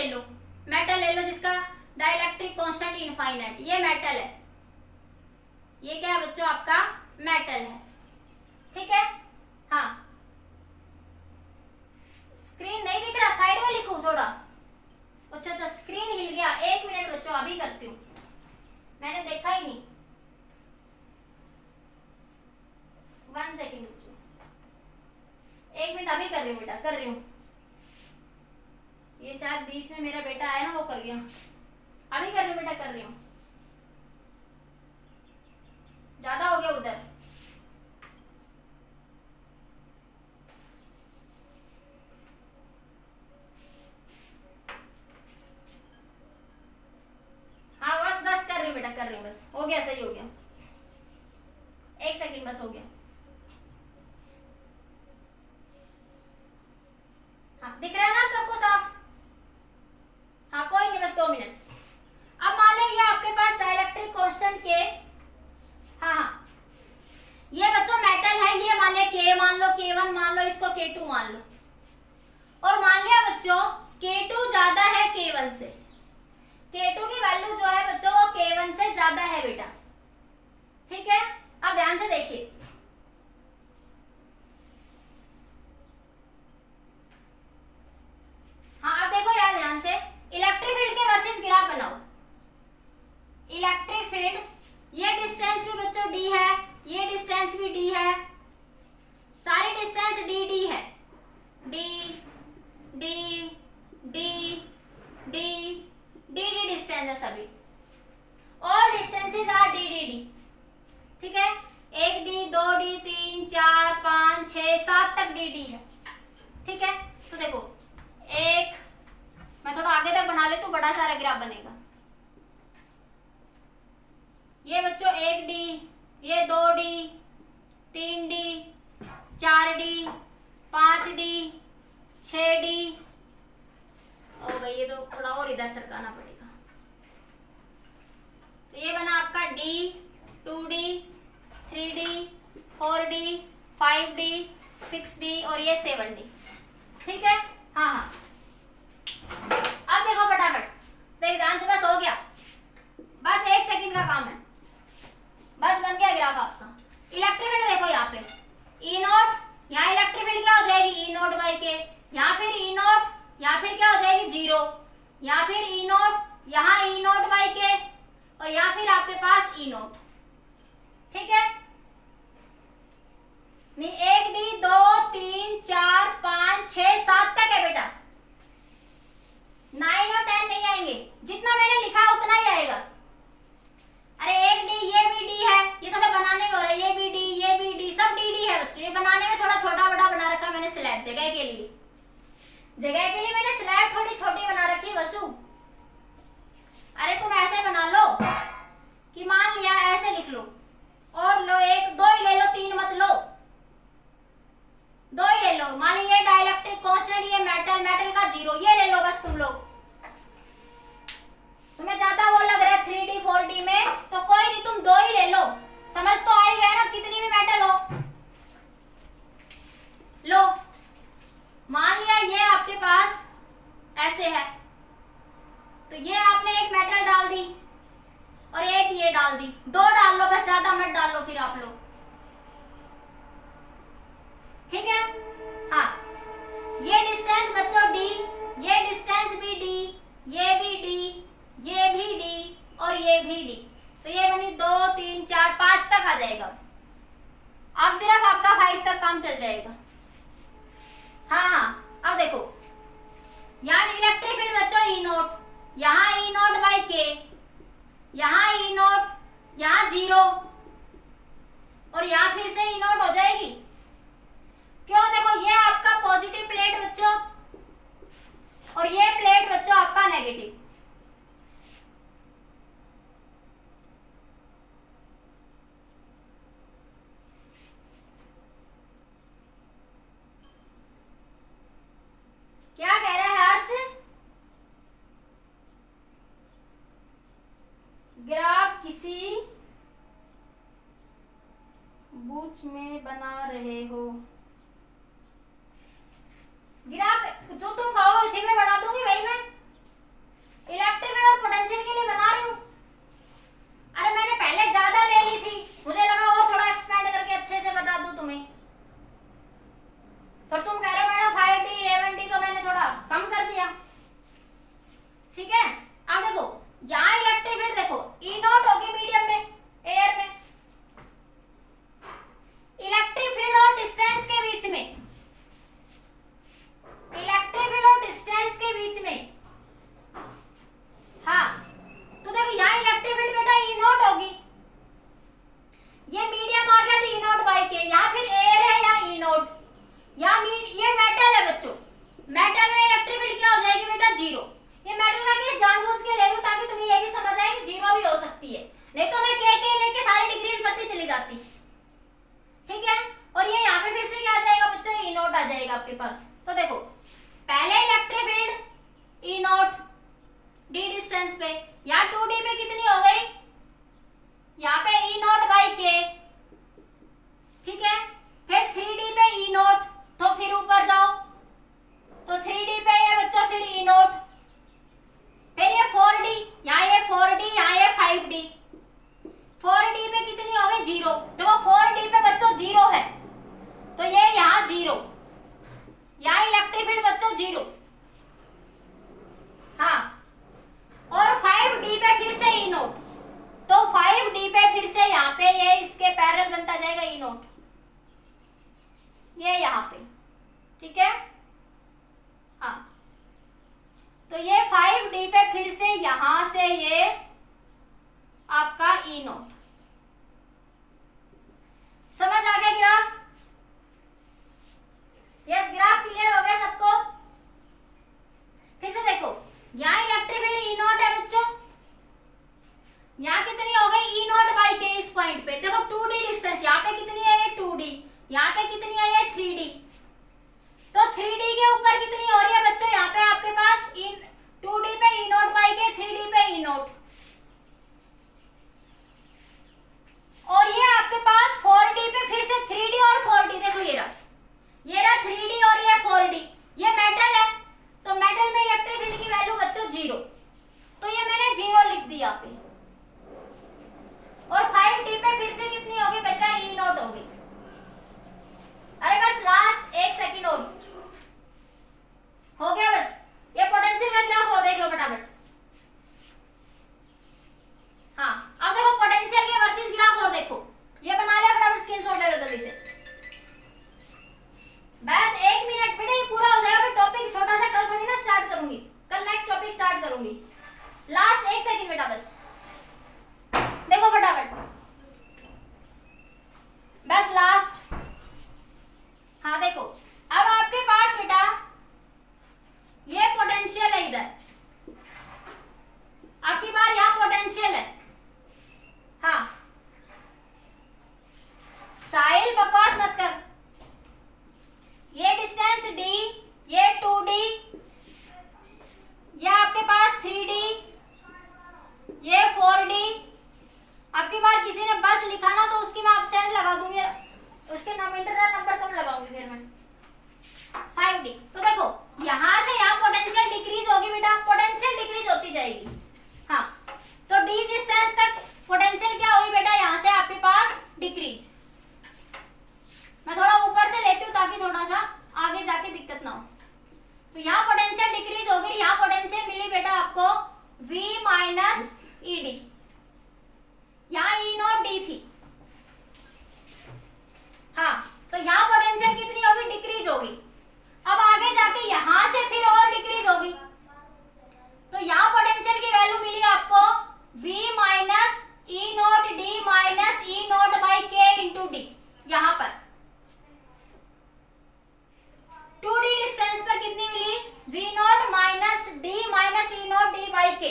Speaker 1: ले लो जिसका डाइलेक्ट्रिक कांस्टेंट इनफाइनाइट, ये मेटल है, ये क्या है बच्चों आपका मेटल है, ठीक है। हाँ, स्क्रीन नहीं दिख रहा, साइड में लिखूं थोड़ा। अच्छा स्क्रीन हिल गया, 1 मिनट बच्चों अभी करती हूँ, मैंने देखा ही नहीं। 1 सेकेंड बच्चों, 1 मिनट अभी कर रही हूँ बेटा, कर रही हूँ। ये शायद बीच में मेरा बेटा आया ना, वो कर गया। अभी कर रही हूँ बेटा, कर रही हूँ। ज्यादा हो गया उधर। हाँ बस कर रही हूँ बेटा, कर रही हूँ, बस हो गया, सही हो गया। 1 सेकेंड बस, हो गया। हाँ दिख रहा है ना सबको साफ? हाँ कोई नहीं, बस 2 मिनट। अब मान लो ये आपके पास डाइलेक्ट्रिक कांस्टेंट के, हाँ ये बच्चों मेटल है, ये मान लिया K मान लो, K1 मान लो, इसको K2 मान लो, और मान लिया बच्चों K2 ज्यादा है K1 से। K2 की वैल्यू जो है बच्चों वो K1 से ज्यादा है बेटा, ठीक है। अब ध्यान से देखिए, हाँ अब देखो यार ध्यान से, इलेक्ट्रिक फील्ड के वर्सेस ग्राफ बनाओ। इलेक्ट्रिक फील्ड, ये डिस्टेंस भी बच्चों d है, ये डिस्टेंस भी d है, सारी डिस्टेंस d d है, d d d d d d distance है सभी, all distances are d d d, ठीक है। 1d 2d 3 4 5 6 7 तक d d है, ठीक है। तो देखो एक, मैं थोड़ा आगे तक बना ले तो बड़ा सारा ग्राफ बनेगा। ये बच्चों 1d, ये 2d 3d 4d 5d 6d, ओ भाई ये तो थोड़ा और इधर सरकाना पड़ेगा। तो ये बना आपका d 2d 3d 4d 5d 6d और ये 7d, ठीक है। हाँ हाँ अब देखो फटाफट, देख ध्यान से, बस हो गया, बस 1 सेकंड का काम है, बस बन गया ग्राफ आपका। इलेक्ट्रिक फील्ड देखो यहाँ पे E नॉट, यहाँ इलेक्ट्रिक फील्ड क्या हो जाएगी E नॉट बाई के, यहाँ फिर E नॉट, यहाँ फिर क्या हो जाएगी 0, यहाँ फिर E नॉट, यहाँ E नॉट बाई के, और यहाँ फिर आपके पास E नॉट, ठीक है। नहीं 1d 2 3 4 5 6 7 तक है बेटा, 9 और 10 नहीं आएंगे, जितना मैंने लिखा है उतना ही आएगा। अरे 1d, ये भी d है, ये थोड़ा बनाने में हो रहा है, ये भी d, ये भी d, सब d d है बच्चों, ये बनाने में थोड़ा छोटा बड़ा बना रखा मैंने स्लैब, जगह के लिए मैंने स्लैब थोड़ी छोटी बना रखी वसु। अरे तुम ऐसे बना लो कि मान लिया ऐसे लिख लो, और लो 1 2 ही ले लो, 3 मत लो, 2 ही ले लो। मान लीजिए ये डाइलेक्ट्रिक कांस्टेंट, ये मेटल का 0, ये ले लो बस तुम लोग। तुम्हें ज्यादा वो लग रहा है 3d 4d में, तो कोई नहीं, तुम 2 ही ले लो, समझ तो आ ही गया ना, कितनी भी मेटल हो लो। मान लिया ये आपके पास ऐसे है, तो ये आपने एक मेटल डाल दी और एक ये डाल दी, 2 डाल लो बस, ज्यादा मत डाल लो फिर आप लोग, ठीक है। हाँ ये डिस्टेंस बच्चों d, ये डिस्टेंस भी d, ये भी d, ये भी d और ये भी d, तो ये बनी 2 3 4 5 तक आ जाएगा। अब सिर्फ आपका 5 तक काम चल जाएगा। हाँ हाँ अब देखो, यहाँ इलेक्ट्रिक फील्ड बच्चों E नोट, यहाँ E नोट बाई के, यहाँ E नोट, यहाँ 0 और यहाँ फिर से E नोट हो जाएगी। क्यों? देखो ये आपका पॉजिटिव प्लेट बच्चों और ये प्लेट बच्चों आपका नेगेटिव। नेगेटिव। क्या कह रहा है हर्ष? ग्राफ किसी बूच में बना रहे हो। ग्राफ जो तुम कहोगे उसी में बना दूंगी भाई मैं। इलेक्ट्रिक फील्ड और पोटेंशियल के लिए बना रही हूँ। अरे मैंने पहले ज्यादा ले ली थी, मुझे लगा और थोड़ा एक्सपेंड करके अच्छे से बता दूं तुम्हें, पर तुम कह रहे हो मैडम 5D 11D तो मैंने थोड़ा कम कर दिया। ठीक है, अब देखो यहाँ इलेक्ट्रिक फील्ड देखो E नॉट होगी मीडियम में, एयर में। इलेक्ट्रिक फील्ड और डिस्टेंस के बीच में, इलेक्ट्रिक फील्ड और डिस्टेंस के बीच में, हाँ तो देखो यहाँ इलेक्ट्रिक फील्ड बेटा E नॉट होगी, ये मीडियम आ गया तो E नॉट बाई के, यहाँ फिर एयर है या E नॉट, यहाँ ये मेटल है बच्चों, मेटल में इलेक्ट्रिक फील्ड क्या हो जाएगी बेटा जीरो। ये मेटल का केस जानबूझ के ले रही हूँ ताकि तुम्हें ये भी समझ आए कि जीरो भी हो सकती है, नहीं तो मैं के लेके सारी डिग्रीज बढ़ती चली जाती। ठीक है, और ये यहाँ पे फिर से क्या आ जाएगा बच्चों, E नॉट आ जाएगा आपके पास। तो देखो पहले electric field E not D distance पे, यहाँ 2D पे कितनी हो गई, यहाँ पे E नॉट बाई के। ठीक है, फिर 3D पे E नॉट, तो फिर ऊपर जाओ तो 3D पे ये बच्चों फिर E नॉट, फिर ये 4D, यहाँ ये 4D, यहाँ ये 5D। 4D पे कितनी हो गई जीरो, देखो 4D पे बच्चों जीरो है तो ये यहाँ जीरो, यहाँ इलेक्ट्रिक फील्ड बच्चों जीरो। हाँ, और 5D पे फिर से E नॉट, तो 5D पे फिर से यहाँ पे ये इसके पैरेलल बनता जाएगा E नॉट, ये यहाँ पे। ठीक है, हाँ तो ये 5D पे फिर से यहां से ये आपका E नॉट। समझ आ गया ग्राफ? यस, ग्राफ क्लियर हो गया सबको? फिर से देखो यहाँ इलेक्ट्रिक फील्ड E नॉट है बच्चों, यहाँ कितनी हो गई E नॉट बाई के इस पॉइंट पे। देखो 2D डिस्टेंस, यहाँ पे कितनी है ये 2D, यहाँ पे कितनी है ये 3D, तो 3D के ऊपर कितनी हो रही है बच्चों, यहाँ पे आपके पास 2D पे E नॉट बाई के, 3D पे E नॉट, और ये आपके पास 4D पे फिर से 3D और 4D। देखो ये रहा 3D और ये 4D, ये मेटल है तो मेटल में इलेक्ट्रिक फील्ड की वैल्यू बच्चों जीरो, तो ये मैंने जीरो लिख दी यहाँ पे। और 5D पे फिर से कितनी होगी बेटा, E नॉट होगी। अरे बस लास्ट 1 सेकंड और हो गया बस, ये पोटेंशियल का ग्राफ और देख लो फटाफट। हाँ अब देखो पोटेंशियल के वर्सेस ग्राफ और देखो, ये बना लिया फटाफट, स्क्रीनशॉट ले लो जल्दी से। बस 1 मिनट बेटा ये पूरा हो जाएगा, फिर टॉपिक छोटा सा कल थोड़ी ना स्टार्ट करूंगी, कल नेक्स्ट टॉपिक स्टार्ट करूंगी। लास्ट 1 सेकंड बेटा बस, देखो फटाफट बस लास्ट। हाँ देखो अब आपके पास बेटा ये पोटेंशियल है, इधर आपकी बार यहाँ पोटेंशियल है। हाँ साहिल बकवास मत कर, ये डिस्टेंस D, ये 2D, ये आपके पास 3D, ये 4D। आपकी बार किसी ने बस लिखा ना तो उसकी मैं एब्सेंट लगा दूंगी, उसके नाम इंटरनल नंबर कम लगाऊंगी फिर मैं। 5D, तो देखो यहां से यहाँ पोटेंशियल डिक्रीज होगी बेटा, पोटेंशियल डिक्रीज होती जाएगी। हाँ तो D डिस्टेंस तक पोटेंशियल क्या होगी बेटा, यहाँ से आपके पास डिक्रीज। मैं थोड़ा ऊपर से लेती हूँ ताकि थोड़ा सा आगे जाके दिक्कत ना हो। तो यहाँ पोटेंशियल डिक्रीज होगी, यहाँ पोटेंशियल मिली बेटा आपको V माइनस ED, यहाँ E नॉट D थी। हाँ तो यहाँ पोटेंशियल कितनी होगी, डिक्रीज होगी। अब आगे जाके यहां से फिर और डिक्रीज होगी, तो यहाँ पोटेंशियल की वैल्यू मिली आपको V minus E not D minus E not by के इंटू D। यहाँ पर 2D डिस्टेंस पर कितनी मिली, V not minus D minus E not D के,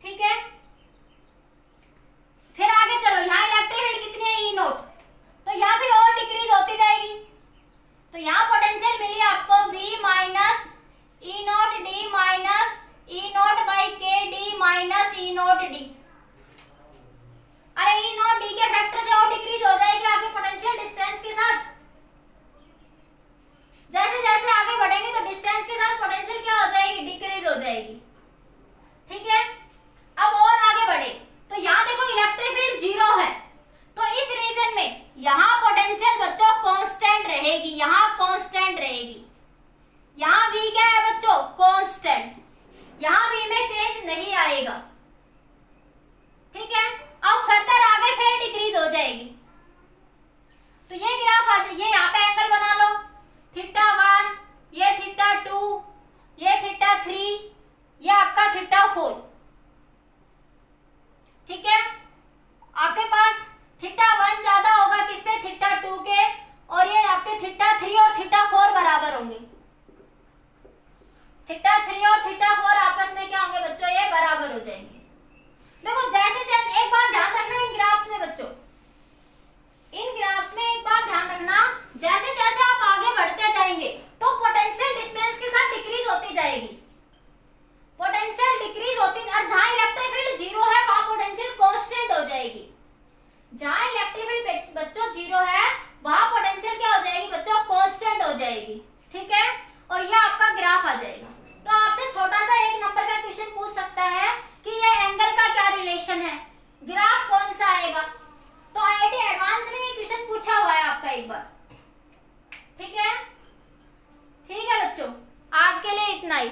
Speaker 1: ठीक है। फिर आगे चलो, यहाँ इलेक्ट्रिक फील्ड कितनी है, ई नॉट, तो यहाँ फिर और डिक्रीज होती जाएगी। तो यहाँ पोटेंशियल मिली आपको V minus E naught D minus E naught by K D minus E naught D. अरे ई नॉट डी के फैक्टर से और डिक्रीज हो जाएगी आगे पोटेंशियल डिस्टेंस के साथ। जैसे जैसे आगे बढ़ेंगे तो डिस्टेंस के साथ पोटेंशियल क्या हो जाएगी, डिक्रीज हो जाएगी, ठीक है। अब और आगे बढ़े तो यहाँ देखो इलेक्ट्रिक फील्ड 0 है, तो इस रीजन में यहाँ पोटेंशियल बच्चों कांस्टेंट रहेगी, यहाँ कांस्टेंट रहेगी। यहाँ V क्या है बच्चों, कांस्टेंट, यहाँ V में चेंज नहीं आएगा, ठीक है। अब फर्दर आगे फिर डिक्रीज हो जाएगी। तो ये ग्राफ आ जाए, ये यहाँ पे एंगल बना लो, θ1, ये θ2, ये θ3, ये आपका θ4, ठीक है। आपके पास θ1 ज्यादा होगा किससे, θ2 के, और ये आपके θ3 और θ4 बराबर होंगे। θ3 और θ4 आपस में क्या होंगे बच्चों, ये बराबर हो जाएंगे। देखो जैसे जैसे, एक बात ध्यान रखना इन ग्राफ्स में बच्चों, इन ग्राफ्स में एक बात ध्यान रखना, जैसे जैसे आप आगे बढ़ते जाएंगे तो पोटेंशियल डिस्टेंस के साथ डिक्रीज होती जाएगी, पोटेंशियल डिक्रीज होती, और जहां इलेक्ट्रिक फील्ड 0 है वहां पोटेंशियल कांस्टेंट हो जाएगी। जहां इलेक्ट्रिक फील्ड बच्चों 0 है वहां पोटेंशियल क्या हो जाएगी बच्चों, कांस्टेंट हो जाएगी, ठीक है। और ये आपका ग्राफ आ जाएगा। तो आपसे छोटा सा 1 नंबर का क्वेश्चन पूछ सकता है कि ये एंगल का क्या रिलेशन है, ग्राफ कौन सा आएगा। तो आईआईटी एडवांस में ये क्वेश्चन पूछा हुआ है आपका एक बार, ठीक है। ठीक है बच्चों, आज के लिए इतना ही।